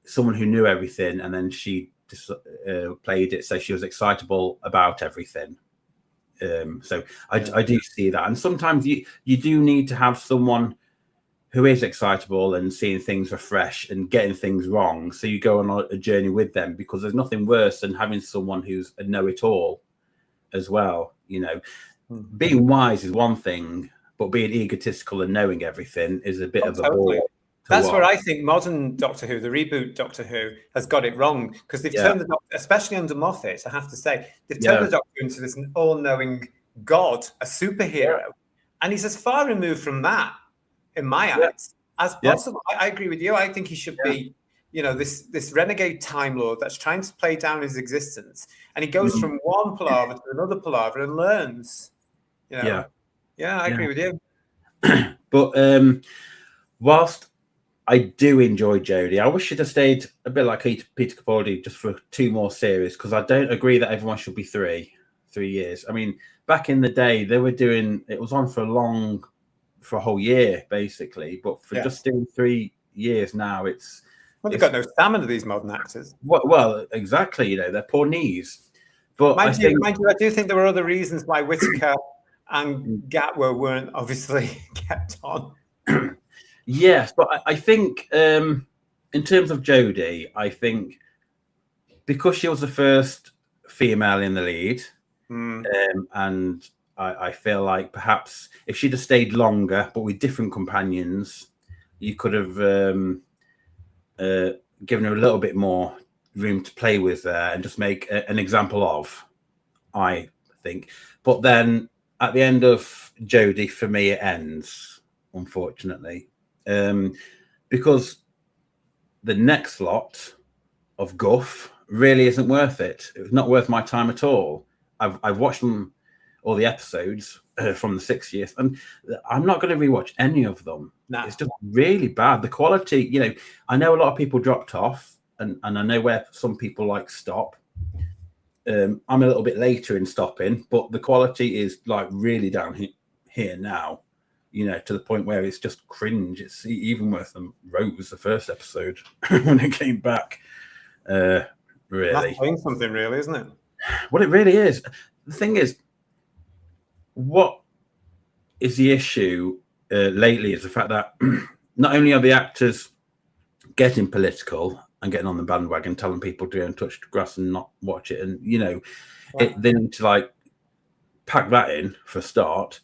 someone who knew everything, and then she just played it so she was excitable about everything. So I do see that, and sometimes you do need to have someone who is excitable and seeing things afresh and getting things wrong. So you go on a journey with them, because there's nothing worse than having someone who's a know-it-all as well. You know, being wise is one thing, but being egotistical and knowing everything is a bit of a bore. That's where I think modern Doctor Who, the reboot Doctor Who, has got it wrong, because they've turned the Doctor, especially under Moffat, I have to say, they've turned the Doctor into this all-knowing god, a superhero, and he's as far removed from that, in my eyes, as possible. I agree with you. I think he should be, you know, this renegade Time Lord that's trying to play down his existence, and he goes from one palaver to another palaver and learns. You know? Yeah, I agree with you. But whilst I do enjoy Jodie, I wish she'd have stayed a bit like Peter Capaldi just for 2 more series, because I don't agree that everyone should be 3 years. I mean, back in the day, they were doing it was on for a whole year basically, but for just doing 3 years now, they've got no stamina, these modern actors. Well, exactly. Their poor knees. But mind you, I do think there were other reasons why Whitaker and Gatwa weren't obviously kept on. Yes, but I think in terms of Jodie, I think because she was the first female in the lead, and I feel like perhaps if she'd have stayed longer, but with different companions, you could have given her a little bit more room to play with there and just make an example of, I think. But then at the end of Jodie, for me, it ends, unfortunately. Because the next lot of guff really isn't worth it. It's not worth my time at all. I've watched all the episodes from the 60th, and I'm not going to rewatch any of them. No. It's just really bad. The quality, I know a lot of people dropped off, and I know where some people stop. I'm a little bit later in stopping, but the quality is really down here now. To the point where it's just cringe. It's even worse than Rose, the first episode, when it came back. Really. That's saying something, really, isn't it? What it really is. The thing is, what is the issue lately is the fact that not only are the actors getting political and getting on the bandwagon, telling people to go and touch the grass and not watch it, and, they need to, pack that in for a start.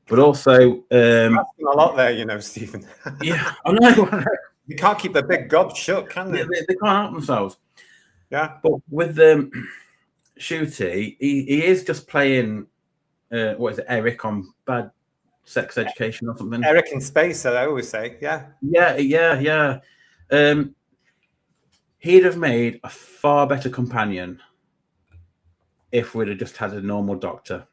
But also, a lot there, Stephen. Yeah, I know. You can't keep the big gob shut, can they? They can't help themselves. Yeah. But with Shooty, he is just playing. What is it, Eric on Bad Sex Education or something? Eric in Space, I always say. Yeah. Yeah. He'd have made a far better companion if we'd have just had a normal doctor.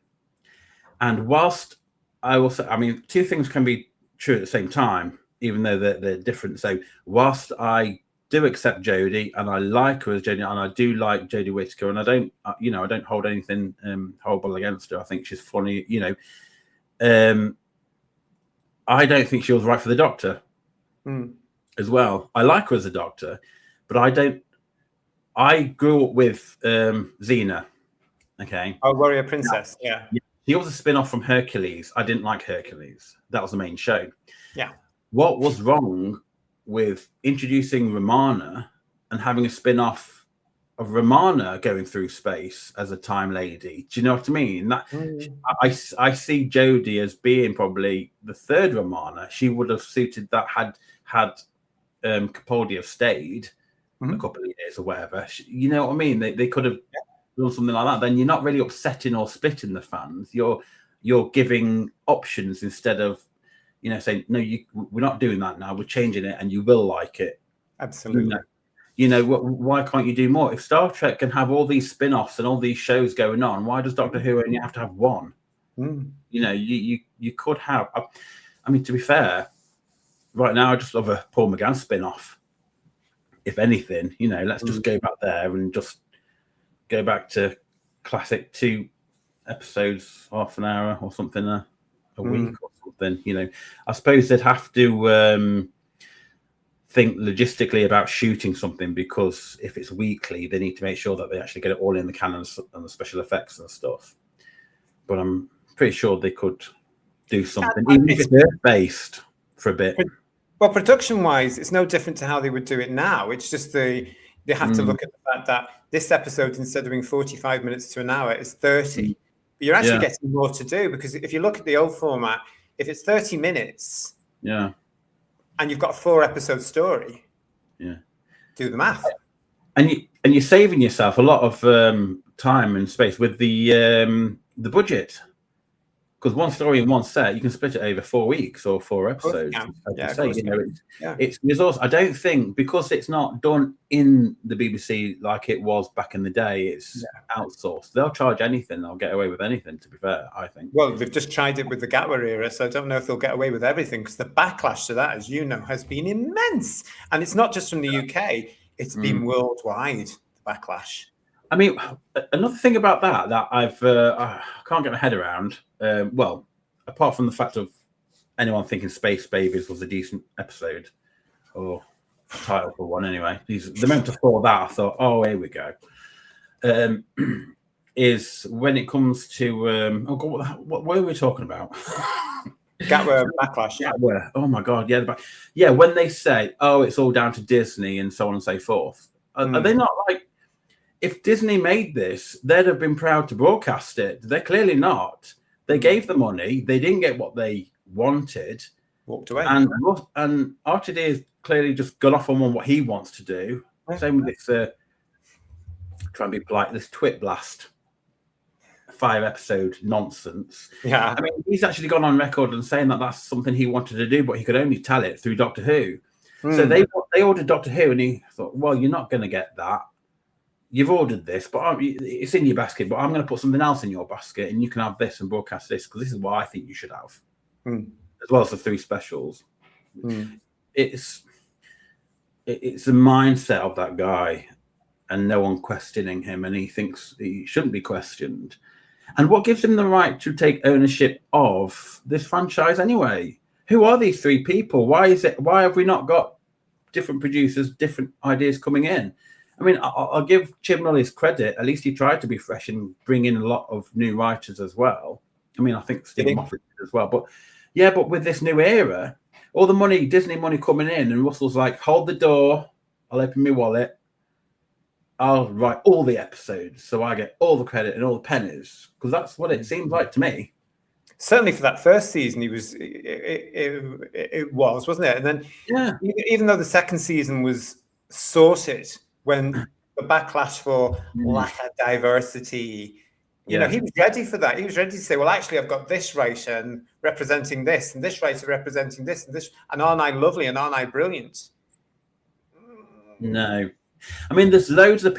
And whilst I will say, 2 things can be true at the same time, even though they're different. So whilst I do accept Jodie and I like her as Jodie, and I do like Jodie Whitaker, and I don't hold anything horrible against her. I think she's funny. I don't think she was right for the Doctor as well. I like her as a Doctor, but I don't. I grew up with Xena. Okay. Oh, Warrior Princess. Yeah. She was a spin-off from Hercules. I didn't like Hercules. That was the main show. Yeah. What was wrong with introducing Romana and having a spin-off of Romana going through space as a time lady? Do you know what I mean? I see Jodie as being probably the third Romana. She would have suited that had Capaldi have stayed a couple of years or whatever. You know what I mean? They could have done something like that. Then you're not really upsetting or splitting the fans. You're giving options instead of saying, no, we're not doing that now. We're changing it, and you will like it. Absolutely. Why can't you do more? If Star Trek can have all these spin-offs and all these shows going on, why does Doctor Who only have to have one? You could have. To be fair, right now I just love a Paul McGann spin-off. If anything, let's just go back there and just go back to classic 2 episodes, half an hour or something a week or something. I suppose they'd have to think logistically about shooting something, because if it's weekly, they need to make sure that they actually get it all in the canon and the special effects and stuff. But I'm pretty sure they could do something, even if it's Earth-based for a bit. Well, production-wise, it's no different to how they would do it now. It's just they have to look at the fact that this episode, instead of being 45 minutes to an hour, is 30. But you're actually getting more to do, because if you look at the old format, if it's 30 minutes, and you've got a 4-episode story, do the math. And you're saving yourself a lot of time and space with the budget, because one story in one set, you can split it over 4 weeks or 4 episodes. It's resource. I don't think, because it's not done in the BBC like it was back in the day, it's outsourced. They'll charge anything. They'll get away with anything, to be fair, I think. Well, they've just tried it with the Gatwa era, so I don't know if they'll get away with everything, because the backlash to that, as you know, has been immense. And it's not just from the UK, it's been worldwide, the backlash. I mean, another thing about that I can't get my head around, well, apart from the fact of anyone thinking Space Babies was a decent episode, or title for one anyway, the moment before that, I thought, oh, here we go, is when it comes to, oh God, what were we talking about? Gatwa backlash. Gatwa. Oh my God, yeah, when they say, oh, it's all down to Disney and so on and so forth, are they not like, if Disney made this, they'd have been proud to broadcast it. They're clearly not. They gave the money. They didn't get what they wanted. Walked away. And RTD has clearly just gone off on what he wants to do. Same with this, try and be polite, this Twit Blast 5-episode nonsense. Yeah. I mean, he's actually gone on record and saying that that's something he wanted to do, but he could only tell it through Doctor Who. So they ordered Doctor Who, and he thought, well, you're not going to get that. You've ordered this, but it's in your basket, but I'm going to put something else in your basket, and you can have this and broadcast this, because this is what I think you should have, as well as the 3 specials. It's the mindset of that guy, and no one questioning him, and he thinks he shouldn't be questioned. And what gives him the right to take ownership of this franchise anyway? Who are these 3 people? Why have we not got different producers, different ideas coming in? I mean, I'll give Chibnall his credit. At least he tried to be fresh and bring in a lot of new writers as well. I mean, I think Stephen Moffat did as well. But with this new era, all the money, Disney money coming in, and Russell's like, hold the door, I'll open my wallet, I'll write all the episodes, so I get all the credit and all the pennies, because that's what it seems like to me. Certainly for that first season, it was, wasn't it? And then, even though the second season was sorted, when the backlash for lack of diversity, you know, he was ready for that. He was ready to say, well, actually, I've got this writer representing this, and this writer representing this, and this, and aren't I lovely, and aren't I brilliant? No. I mean, there's loads of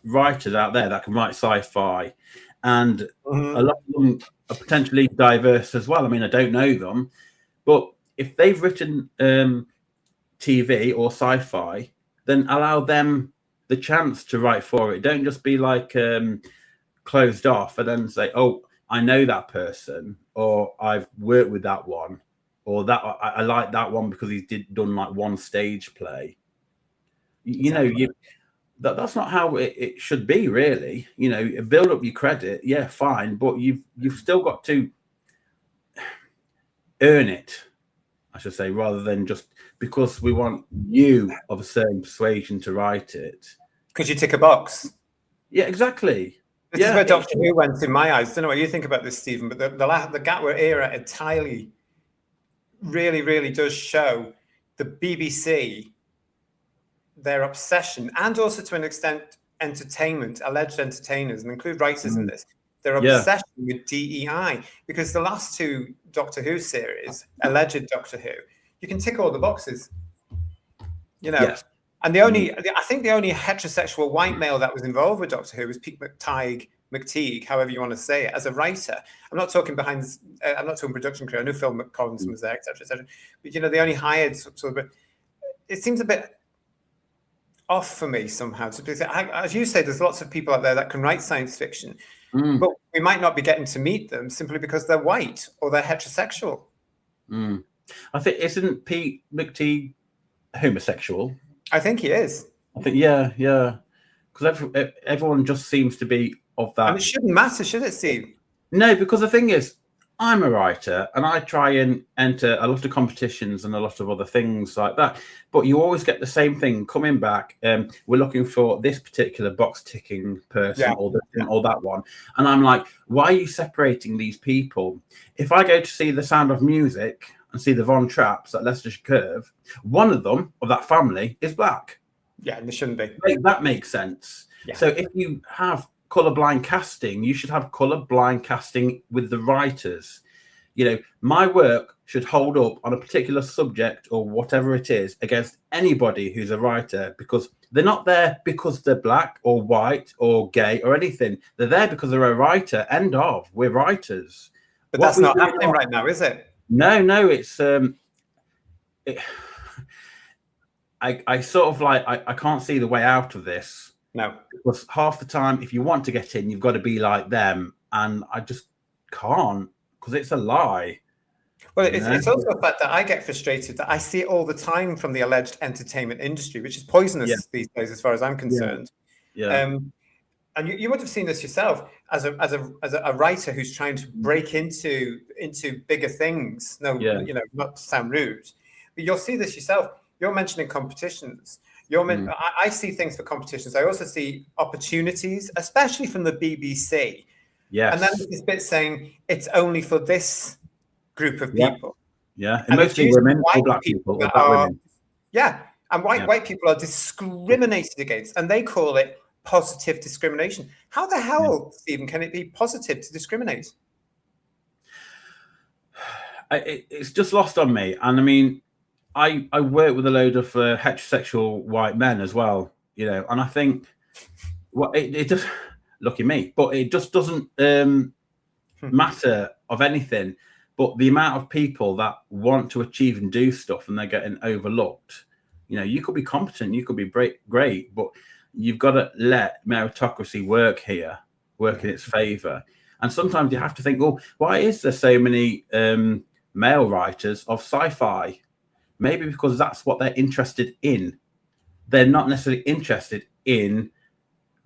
writers out there that can write sci-fi, and a lot of them are potentially diverse as well. I mean, I don't know them, but if they've written TV or sci-fi, then allow them the chance to write for it. Don't just be like closed off and then say, oh, I know that person, or I've worked with that one, or that I like that one because he's done like one stage play. You know, that's not how it should be, really. You know, build up your credit, yeah, fine, but you've still got to earn it, I should say, rather than just because we want you of a certain persuasion to write it. Because you tick a box. Yeah, exactly. This is where Doctor Who went in my eyes. I don't know what you think about this, Stephen, but the Gatwa era entirely really, really does show the BBC, their obsession, and also to an extent entertainment, alleged entertainers, and include writers in this, their obsession with DEI. Because the last 2 Doctor Who series, alleged Doctor Who, you can tick all the boxes, you know. Yes. And I think the only heterosexual white male that was involved with Doctor Who was Pete McTeague, however you want to say it, as a writer. I'm not talking production crew. I knew Phil Collins was there, etc., etc. But you know, they only hired sort of. But it seems a bit off for me somehow. As you say, there's lots of people out there that can write science fiction, but we might not be getting to meet them simply because they're white or they're heterosexual. I think, isn't Pete McTeague homosexual? I think he is. I think, yeah. Because everyone just seems to be of that. And it shouldn't matter, should it, Steve? No, because the thing is, I'm a writer and I try and enter a lot of competitions and a lot of other things like that. But you always get the same thing coming back. We're looking for this particular box ticking person or that one. And I'm like, why are you separating these people? If I go to see The Sound of Music and see the Von Trapps at Leicestershire Curve, one of them, of that family, is black. Yeah, and they shouldn't be. That makes sense. Yeah. So if you have colourblind casting. You should have colourblind casting with the writers. You know, my work should hold up on a particular subject or whatever it is against anybody who's a writer, because they're not there because they're black or white or gay or anything. They're there because they're a writer. End of. We're writers. But that's not happening right now, is it? No, it's I sort of like I can't see the way out of this. No. Because half the time, if you want to get in, you've got to be like them, and I just can't, because it's a lie. Well, it's also the fact that I get frustrated that I see it all the time from the alleged entertainment industry, which is poisonous these days, as far as I'm concerned. Yeah. And you would have seen this yourself as a writer who's trying to break into bigger things. No, you know, not to sound rude, but you'll see this yourself. You're mentioning competitions. I see things for competitions. I also see opportunities, especially from the BBC. Yes. And then there's this bit saying it's only for this group of people. Yeah. And mostly women or black people. Or black women. Yeah. And white people are discriminated against, and they call it positive discrimination. How the hell, Stephen, can it be positive to discriminate? It's just lost on me. And I mean, I work with a load of heterosexual white men as well, you know, and I think it just, lucky me, but it just doesn't matter of anything. But the amount of people that want to achieve and do stuff and they're getting overlooked. You know, you could be competent, you could be great, but you've got to let meritocracy work here, work in its favor. And sometimes you have to think, well, why is there so many male writers of sci-fi? Maybe because that's what they're interested in. They're not necessarily interested in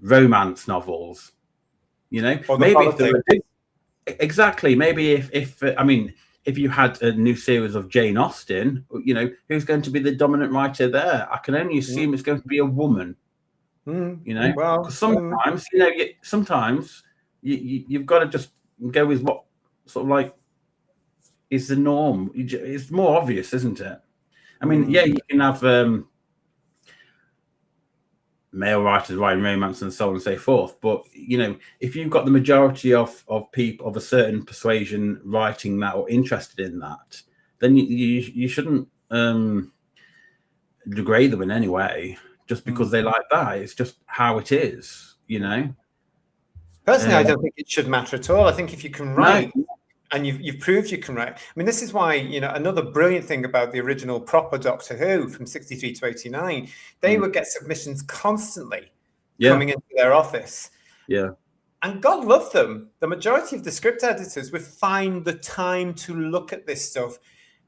romance novels, you know. Or maybe exactly. Maybe if you had a new series of Jane Austen, you know, who's going to be the dominant writer there? I can only assume it's going to be a woman. You know, well, sometimes you know, sometimes you've got to just go with what sort of like is the norm. It's more obvious, isn't it? I mean, yeah, you can have male writers writing romance and so on and so forth, but you know, if you've got the majority of people of a certain persuasion writing that or interested in that, then you shouldn't degrade them in any way just because they like that. It's just how it is, you know. Personally, I don't think it should matter at all. I think if you can write. No. And you've proved you can write. I mean, this is why, you know, another brilliant thing about the original proper Doctor Who from 63 to 89, they would get submissions constantly coming into their office. Yeah. And God love them. The majority of the script editors would find the time to look at this stuff,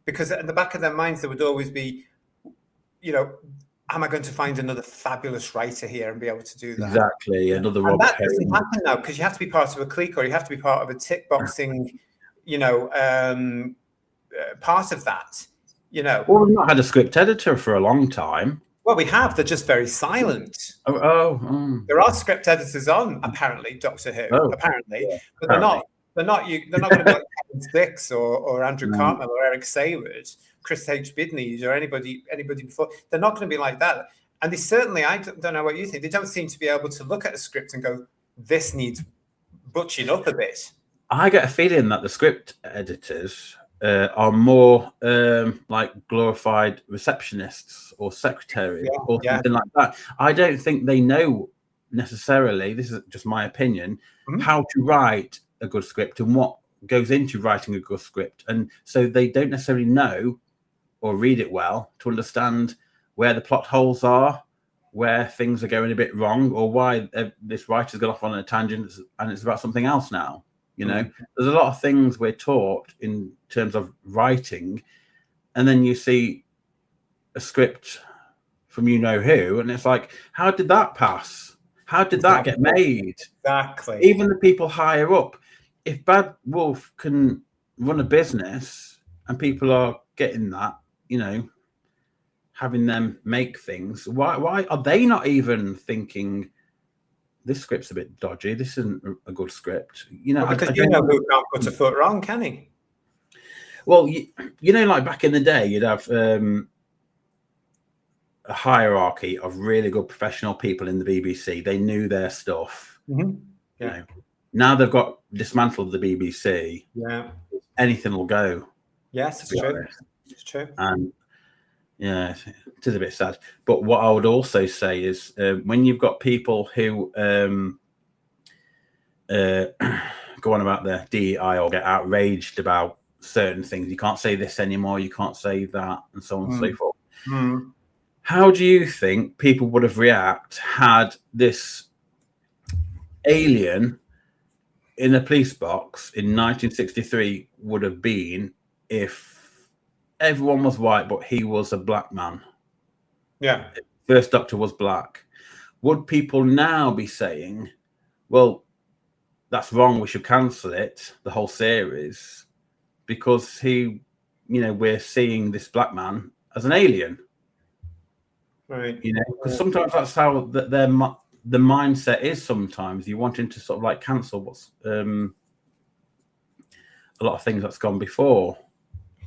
because in the back of their minds, there would always be, you know, am I going to find another fabulous writer here and be able to do that? Exactly. Another Robert That doesn't happen now, because you have to be part of a clique, or you have to be part of a tick boxing you know, part of that, you know. Well, we've not had a script editor for a long time. Well, we have. They're just very silent. There are script editors on, apparently, Doctor Who, apparently. Yeah, but apparently. They're not going to be like Kevin Sticks or Andrew Cartmel or Eric Sayward, Chris H. Bidney or anybody before. They're not going to be like that. And they certainly, I don't know what you think, they don't seem to be able to look at a script and go, this needs butching up a bit. I get a feeling that the script editors are more like glorified receptionists or secretaries or something like that. I don't think they know necessarily, this is just my opinion, how to write a good script and what goes into writing a good script. And so they don't necessarily know or read it well to understand where the plot holes are, where things are going a bit wrong, or why this writer's got off on a tangent and it's about something else now. You know, there's a lot of things we're taught in terms of writing, and then you see a script from you know who, and it's like, how did that pass? How did that get made? Exactly. Even the people higher up. If Bad Wolf can run a business and people are getting that, you know, having them make things, why are they not even thinking, this script's a bit dodgy, this isn't a good script? You know, because you know who can't put a foot wrong, can he? Well, you know, like back in the day, you'd have a hierarchy of really good professional people in the BBC. They knew their stuff. You know, now they've got dismantled the BBC. Yeah, anything will go. Yes, it's true. It's true. And yeah, it is a bit sad. But what I would also say is when you've got people who go on about their DEI or get outraged about certain things, you can't say this anymore, you can't say that, and so on and so forth. How do you think people would have reacted had this alien in a police box in 1963 would have been if everyone was white but he was a black man? Yeah. First Doctor was black. Would people now be saying, well, that's wrong, we should cancel it, the whole series, because he, you know, we're seeing this black man as an alien? Right. You know, because sometimes that's how the mindset is. Sometimes you wanting to sort of like cancel what's a lot of things that's gone before.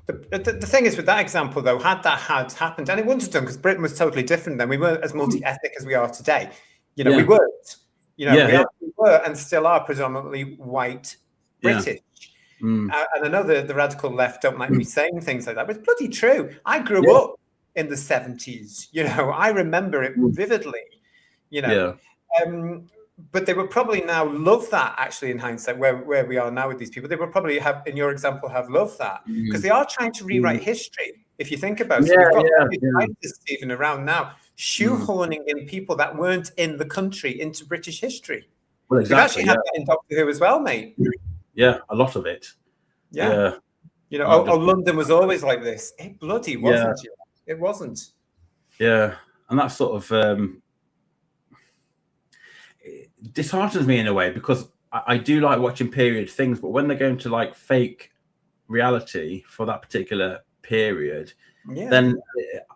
The thing is with that example, though, had that had happened, and it wouldn't have done because Britain was totally different then. We weren't as multi-ethnic as we are today. You know, we weren't. You know, we were and still are predominantly white British. And I know the radical left don't like me saying things like that, but it's bloody true. I grew up in the 70s. You know, I remember it vividly. You know, but they would probably now love that. Actually, in hindsight, where we are now with these people, they would probably have, in your example, have loved that because they are trying to rewrite history. If you think about it, we've got writers, Stephen, around now shoehorning in people that weren't in the country into British history. Well, exactly. We've actually had that in Doctor Who as well, mate. Yeah, a lot of it. Yeah. You know, London was always like this. It bloody wasn't. It wasn't. Yeah, and that sort of disheartens me in a way because I do like watching period things, but when they're going to like fake reality for that particular period, then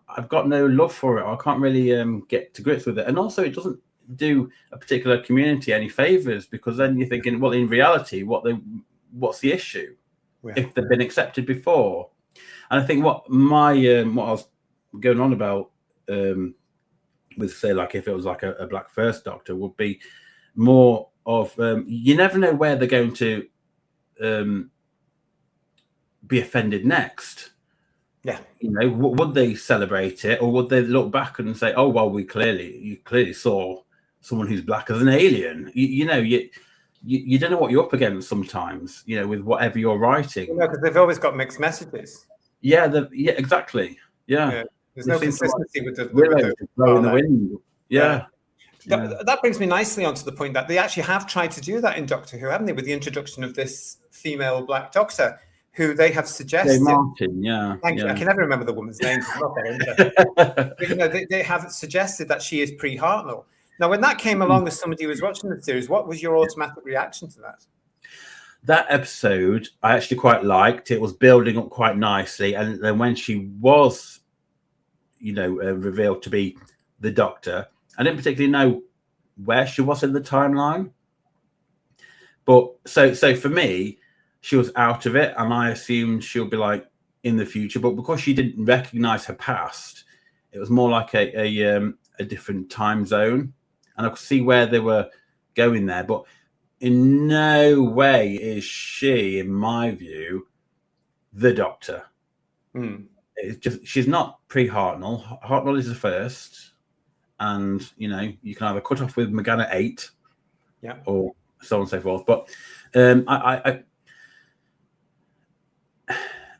I've got no love for it. I can't really get to grips with it, and also it doesn't do a particular community any favors because then you're thinking, well, in reality, what's the issue if they've been accepted before? And I think what I was going on about with, say, like if it was like a black First Doctor, would be more of you never know where they're going to be offended next. Yeah, you know, would they celebrate it or would they look back and say, oh well, you clearly saw someone who's black as an alien? You know, you don't know what you're up against sometimes, you know, with whatever you're writing. Because they've always got mixed messages. Yeah, exactly. Yeah. There's no consistency with the blow in the wind. Yeah. That brings me nicely onto the point that they actually have tried to do that in Doctor Who, haven't they, with the introduction of this female black doctor, who they have suggested. Martin, Thank you. I can never remember the woman's name. But, you know, they have suggested that she is Pre Hartnell. Now, when that came along as somebody who was watching the series, what was your automatic reaction to that? That episode, I actually quite liked. It was building up quite nicely. And then when she was, you know, revealed to be the Doctor, I didn't particularly know where she was in the timeline. But so for me, she was out of it. And I assumed she'll be like in the future. But because she didn't recognize her past, it was more like a different time zone. And I could see where they were going there. But in no way is she, in my view, the Doctor. It's just she's not pre-Hartnell. Hartnell is the first, and you know you can either cut off with McGann at 8, or so on and so forth. But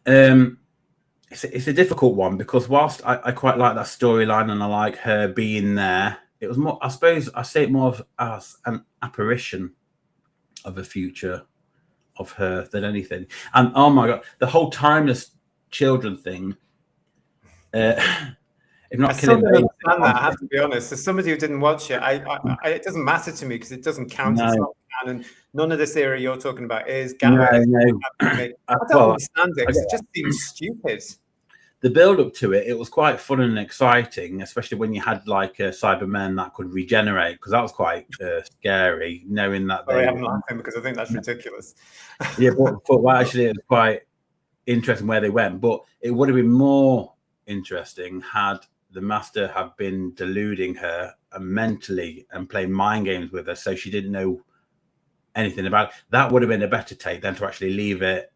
it's a difficult one because whilst I quite like that storyline and I like her being there, it was more. I suppose I see it more as an apparition of a future of her than anything. And oh my god, the whole timeless children thing. If not killing babies, I have to be honest. As somebody who didn't watch it, it doesn't matter to me because it doesn't count. It's not canon. None of this era you're talking about is canon. No. I don't understand it because it just seems stupid. The build up to it was quite fun and exciting, especially when you had like Cybermen that could regenerate, because that was quite scary, knowing that. Sorry, I'm laughing because I think that's ridiculous. but actually, it was quite interesting where they went. But it would have been more interesting had the Master have been deluding her mentally and playing mind games with her, so she didn't know anything about it. That would have been a better take than to actually leave it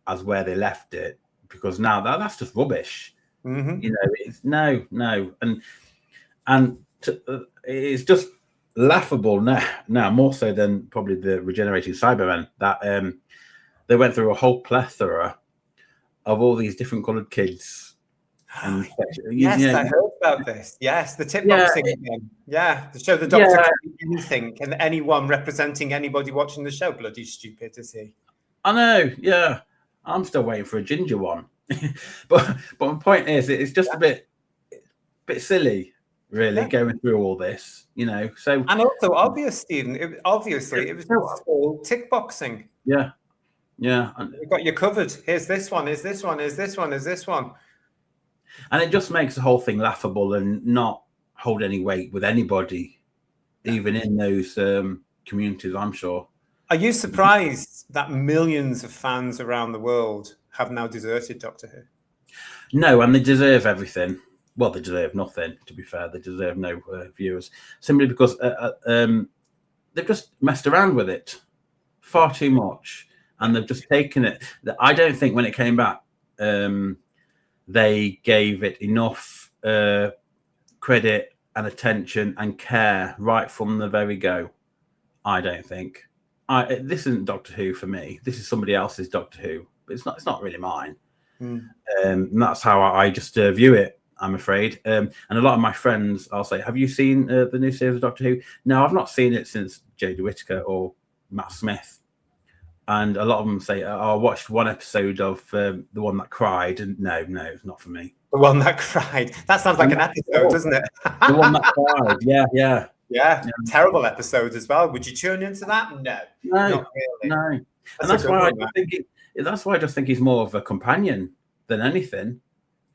as where they left it, because now that's just rubbish. Mm-hmm. You know, it's no, and it's just laughable now more so than probably the regenerating Cybermen, that they went through a whole plethora of all these different coloured kids. And yes, I heard about this. Yes, the tip boxing again. Yeah, to show the Doctor can be anything, and anyone representing anybody watching the show. Bloody stupid, is he? I know. Yeah, I'm still waiting for a ginger one. but my point is, it's just a bit silly, really, going through all this. You know, so and also obvious, Stephen. It was just all tick boxing. Yeah. We've got you covered. Here's this one. Is this one? Is this one? Is this one? And it just makes the whole thing laughable and not hold any weight with anybody, even in those communities, I'm sure. Are you surprised that millions of fans around the world have now deserted Doctor Who? No, and they deserve everything. Well, they deserve nothing, to be fair. They deserve no viewers, simply because they've just messed around with it far too much, and they've just taken it. I don't think when it came back, they gave it enough credit and attention and care right from the very go. I don't think. This isn't Doctor Who for me. This is somebody else's Doctor Who, but it's not really mine. And that's how I just view it, I'm afraid. And a lot of my friends, I'll say, have you seen the new series of Doctor Who? No, I've not seen it since Jodie Whitaker or Matt Smith. And a lot of them say, I watched one episode of the one that cried, and no, it's not for me. The one that cried. That sounds like an episode, doesn't it? The one that cried, yeah. Terrible episode as well. Would you tune into that? No, not really. No. And that's why I just think he's more of a companion than anything.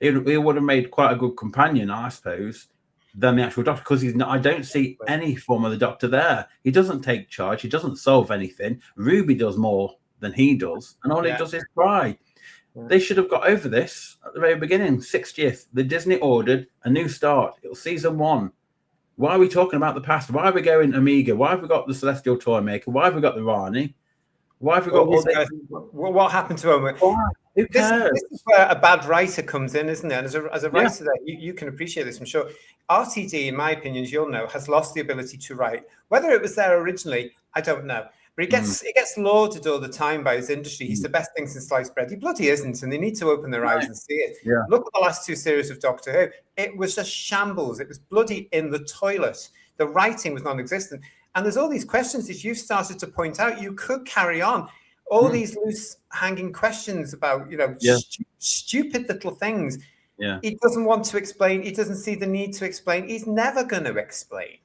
He would have made quite a good companion, I suppose, than the actual Doctor, because I don't see any form of the Doctor there. He doesn't take charge. He doesn't solve anything. Ruby does more than he does, and all he does is cry. They should have got over this at the very beginning. 60th, the Disney ordered a new start. It was season 1. Why are we talking about the past? Why are we going Omega? Why have we got the Celestial Toymaker? Why have we got the Rani? Why have we got all this? What happened to him? Who cares? This is where a bad writer comes in, isn't it? And as a writer, there, you can appreciate this, I'm sure. RTD, in my opinion, as you'll know, has lost the ability to write. Whether it was there originally, I don't know. But he gets lauded all the time by his industry. He's the best thing since sliced bread. He bloody isn't, and they need to open their eyes and see it. Yeah. Look at the last 2 series of Doctor Who. It was just shambles. It was bloody in the toilet. The writing was non-existent. And there's all these questions that you've started to point out. You could carry on. All these loose hanging questions about, stupid little things. Yeah. He doesn't want to explain. He doesn't see the need to explain. He's never going to explain.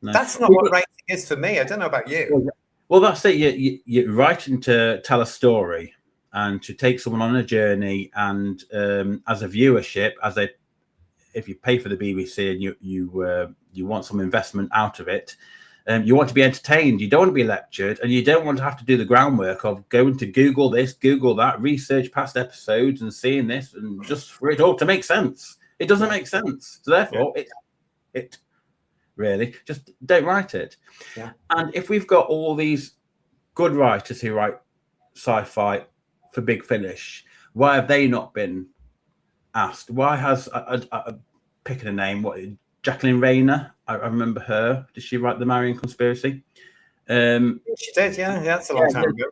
No. That's not what writing is for me. I don't know about you. Well, that's it. You're writing to tell a story and to take someone on a journey. And as a viewership, if you pay for the BBC and you want some investment out of it, you want to be entertained. You don't want to be lectured, and you don't want to have to do the groundwork of going to Google this, Google that, research past episodes and seeing this, and just for it all to make sense. It doesn't make sense. So therefore, it really just don't write it. Yeah. And if we've got all these good writers who write sci-fi for Big Finish, why have they not been asked? Why has picking a name? Jacqueline Rayner, I remember her. Did she write The Marian Conspiracy? She did, yeah. That's a long time ago.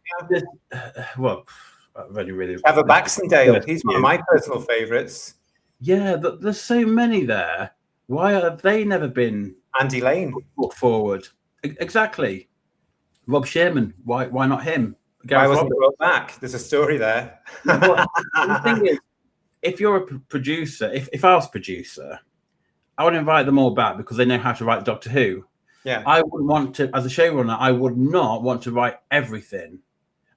Well, I've only really... Trevor Baxendale, he's one of my personal favourites. Yeah, there's so many there. Why have they never been... Andy Lane. ...put forward? Exactly. Rob Sherman, why not him? Why wasn't he brought back? There's a story there. The thing is, if you're a producer, if I was a producer... I would invite them all back because they know how to write Doctor Who. Yeah. I wouldn't want to, as a showrunner, I would not want to write everything.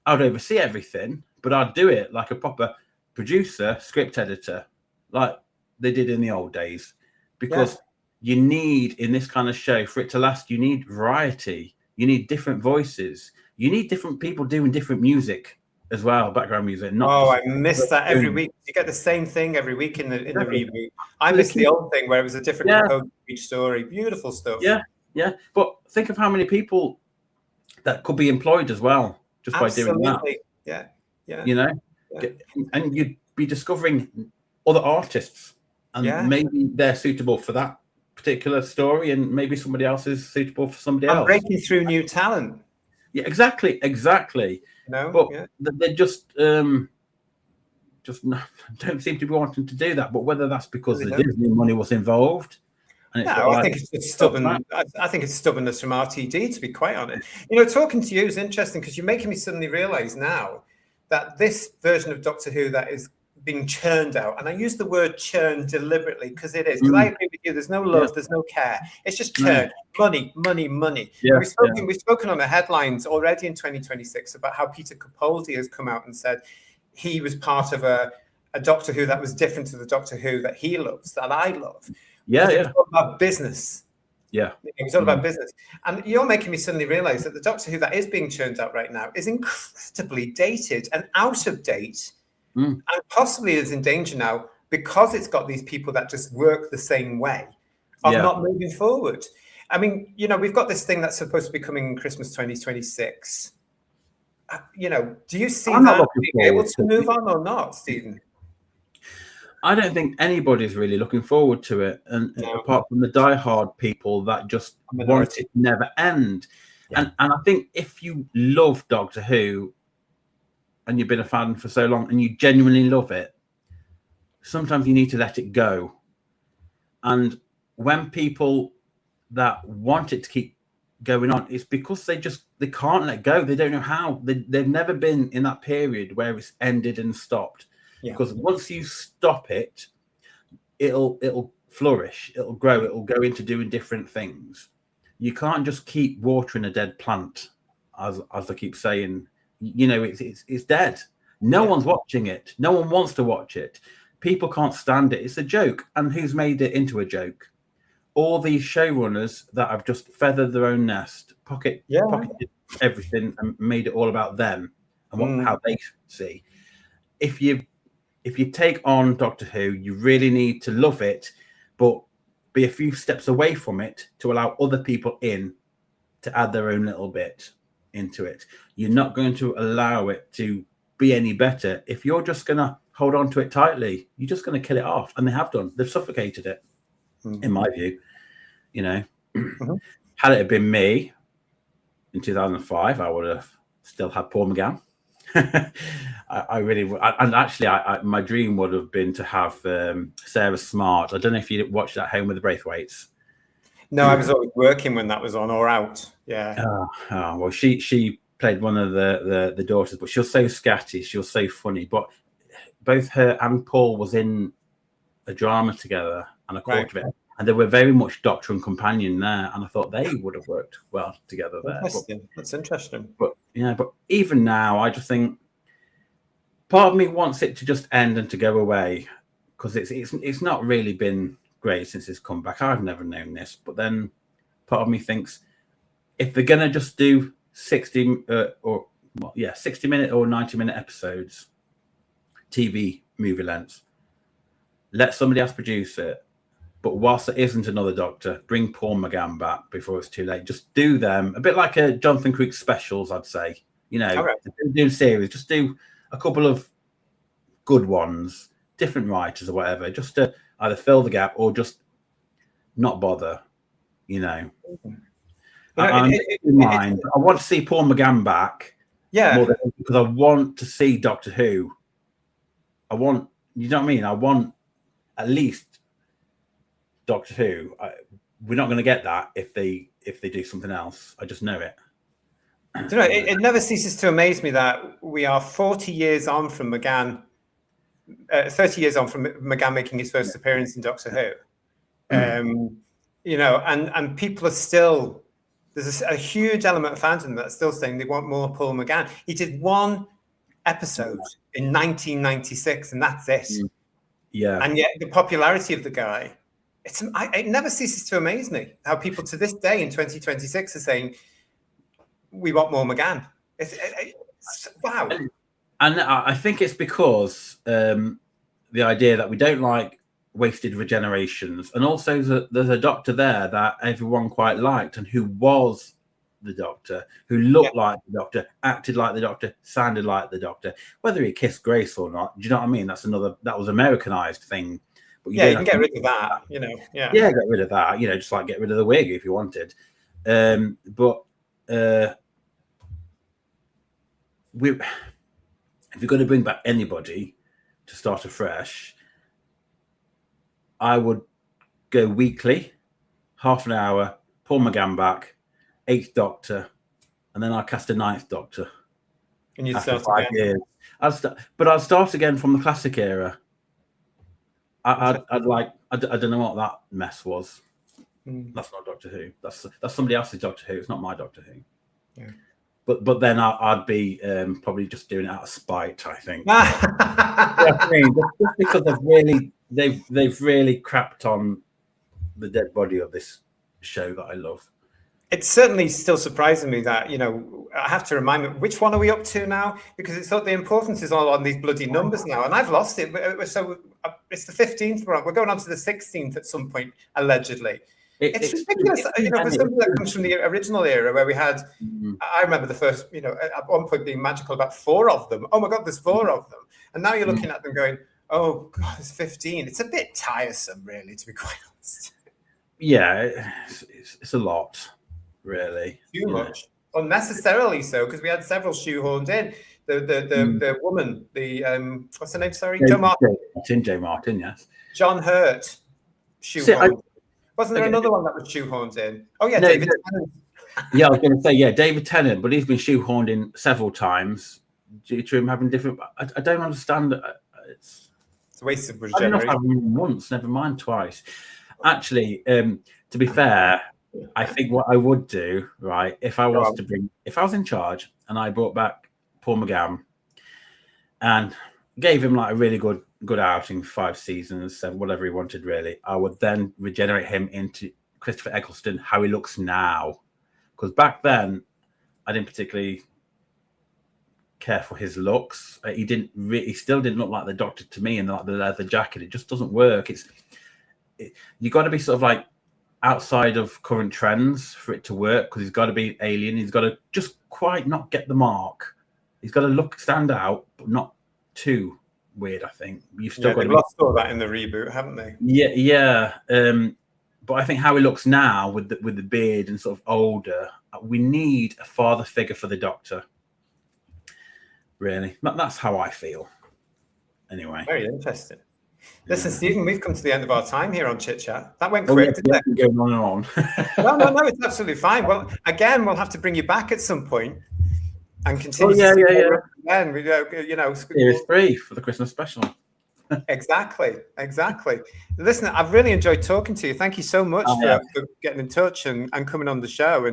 I would oversee everything, but I'd do it like a proper producer, script editor, like they did in the old days. Because you need, in this kind of show, for it to last, you need variety. You need different voices. You need different people doing different music as well, background music. I miss that every week. You get the same thing every week in the reboot. I miss the old thing where it was a different composer for each story. Beautiful stuff. Yeah. But think of how many people that could be employed as well, just Absolutely. by doing that. Yeah. You know, and you'd be discovering other artists, and maybe they're suitable for that particular story, and maybe somebody else is suitable for somebody else. Breaking through new talent. Yeah, exactly. But they just don't seem to be wanting to do that. But whether that's because the Disney money was involved. I think it's stubborn. I think it's stubbornness from RTD, to be quite honest. You know, talking to you is interesting because you're making me suddenly realise now that this version of Doctor Who that is being churned out, and I use the word churn deliberately because it is, because I agree with you, there's no love, there's no care. It's just churn, money. Yeah, we've spoken on the headlines already in 2026 about how Peter Capaldi has come out and said he was part of a Doctor Who that was different to the Doctor Who that he loves, that I love. It was all about business. Yeah. It was all about business. And you're making me suddenly realize that the Doctor Who that is being churned out right now is incredibly dated and out of date, and possibly is in danger now because it's got these people that just work the same way of not moving forward. I mean, you know, we've got this thing that's supposed to be coming in Christmas 2026. You know, do you see that being able to move on or not, Stephen? I don't think anybody's really looking forward to it, and apart from the diehard people that just want it to never end. And I think if you love Doctor Who and you've been a fan for so long and you genuinely love it, sometimes you need to let it go. And when people that want it to keep going on, it's because they can't let go. They don't know how. They've never been in that period where it's ended and stopped. Because once you stop it, it'll flourish, it'll grow, it'll go into doing different things. You can't just keep watering a dead plant, as I keep saying. You know, it's dead. No one's watching it. No one wants to watch it. People can't stand it. It's a joke. And who's made it into a joke? All these showrunners that have just feathered their own nest, pocketed everything and made it all about them and how they see. If you take on Doctor Who, you really need to love it, but be a few steps away from it to allow other people in to add their own little bit into it. You're not going to allow it to be any better. If you're just going to hold on to it tightly, you're just going to kill it off. And they have done. They've suffocated it, in my view. You know, had it been me in 2005, I would have still had Paul McGann. I really would. And actually, my dream would have been to have Sarah Smart. I don't know if you watched that Home with the Braithwaites. No, I was always working when that was on or out. Yeah. Well, she played one of the daughters, but she was so scatty. She was so funny. But both her and Paul was in a drama together, and I caught it. And they were very much doctor and companion there, and I thought they would have worked well together there. That's interesting. But even now, I just think part of me wants it to just end and to go away, because it's not really been great since it's come back. I've never known this, but then part of me thinks if they're gonna just do 60-minute or 90-minute episodes, TV movie lengths, let somebody else produce it. But whilst there isn't another Doctor, bring Paul McGann back before it's too late. Just do them a bit like a Jonathan Creek specials, I'd say. You know, do a series. Just do a couple of good ones, different writers or whatever, just to either fill the gap or just not bother. You know, I want to see Paul McGann back. Yeah, because I want to see Doctor Who. You know what I mean? I want at least Doctor Who. We're not going to get that if they do something else. I just know it. Do you know, it never ceases to amaze me that we are 40 years on from McGann, 30 years on from McGann making his first appearance in Doctor Who. You know, and people are still, there's a huge element of fandom that's still saying they want more Paul McGann. He did one episode in 1996, and that's it. Yeah. And yet the popularity of the guy, it never ceases to amaze me how people to this day in 2026 are saying, we want more McGann. Wow. And I think it's because the idea that we don't like wasted regenerations, and also there's a Doctor there that everyone quite liked and who was the doctor, who looked like the doctor, acted like the doctor, sounded like the doctor, whether he kissed Grace or not. Do you know what I mean? That was Americanized thing. But you can get rid of that, Yeah, get rid of that. Just like get rid of the wig if you wanted. But if you're going to bring back anybody to start afresh, I would go weekly, half an hour, Paul McGann back, 8th Doctor, and then I'll cast a 9th Doctor. And you'd after start 5 years. I'd start again from the classic era. I'd like. I don't know what that mess was. That's not Doctor Who. That's somebody else's Doctor Who. It's not my Doctor Who. Yeah. But then I'd be probably just doing it out of spite. I think. I mean, just because they've really crapped on the dead body of this show that I love. It's certainly still surprising me that, I have to remind me, which one are we up to now? Because it's thought the importance is all on these bloody numbers now, and I've lost it. So it's the 15th, we're going on to the 16th at some point, allegedly. It's ridiculous, for something that comes from the original era where we had, I remember the first, at one point being magical about 4 of them. Oh my God, there's 4 of them. And now you're looking at them going, oh God, there's 15. It's a bit tiresome, really, to be quite honest. Yeah, it's a lot, really. Too much. Unnecessarily so, because we had several shoehorned in. The woman, what's her name? Sorry, J. Martin, yes. John Hurt, shoehorned. Wasn't there another one that was shoehorned in? Oh yeah, David Tennant. Yeah, I was going to say David Tennant, but he's been shoehorned in several times due to him having different. I don't understand. It's a waste of regeneration. I don't know if I've once, never mind twice. Actually, to be fair, I think what I would do, right, if I was in charge and I brought back Paul McGann and gave him like a really good outing, 5 seasons, 7, whatever he wanted, really, I would then regenerate him into Christopher Eccleston, how he looks now. Because back then, I didn't particularly care for his looks. He still didn't look like the Doctor to me, and like the leather jacket, it just doesn't work. You got to be sort of like outside of current trends for it to work, because he's got to be alien. He's got to just quite not get the mark. He's got to stand out, but not too weird. I think you've still got to lost all that in the reboot, haven't they? Yeah. But I think how he looks now with the beard and sort of older, we need a father figure for the Doctor. Really, that's how I feel. Anyway, very interesting. Listen, Stephen, we've come to the end of our time here on Chit Chat. That went quick, didn't it? Going on and on. No, it's absolutely fine. Well, again, we'll have to bring you back at some point and continue. Again, Series 3 for the Christmas special. Exactly. Listen, I've really enjoyed talking to you. Thank you so much for getting in touch and coming on the show.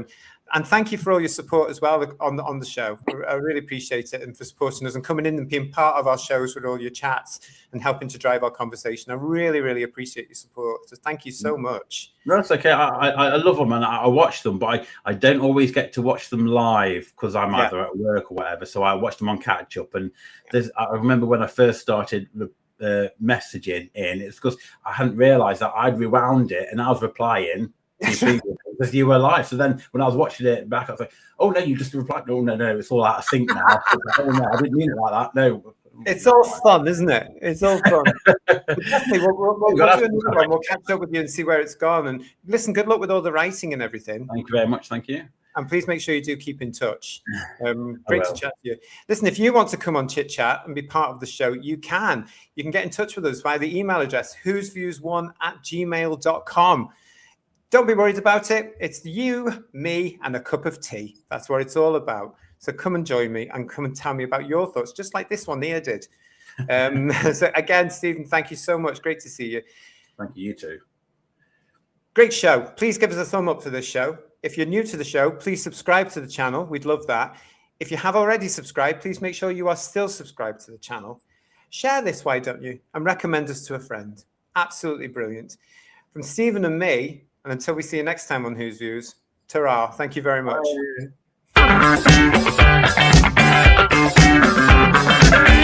And thank you for all your support as well on the show. I really appreciate it, and for supporting us and coming in and being part of our shows with all your chats and helping to drive our conversation. I really, really appreciate your support. So thank you so much. No, that's okay. I love them and I watch them, but I don't always get to watch them live because I'm either at work or whatever. So I watch them on catch up. And I remember when I first started messaging in, it's because I hadn't realised that I'd rewound it and I was replying. Because you were live. So then when I was watching it back, I was like, oh no, you just replied. No, it's all out of sync now. Like, oh no, I didn't mean it like that. No. It's all fun, isn't it? It's all fun. Definitely, we'll do another one. We'll catch up with you and see where it's gone. And listen, good luck with all the writing and everything. Thank you very much. Thank you. And please make sure you do keep in touch. Great to chat to you. Listen, if you want to come on Chit Chat and be part of the show, you can. You can get in touch with us via the email address, whosviews1@gmail.com. Don't be worried about it. It's you, me, and a cup of tea. That's what it's all about. So come and join me and come and tell me about your thoughts, just like this one here did. So again, Stephen, thank you so much. Great to see you. Thank you, you too. Great show. Please give us a thumb up for this show. If you're new to the show, please subscribe to the channel. We'd love that. If you have already subscribed, please make sure you are still subscribed to the channel. Share this, why don't you? And recommend us to a friend. Absolutely brilliant. From Stephen and me, and until we see you next time on Whose Views, ta-ra. Thank you very much. Bye.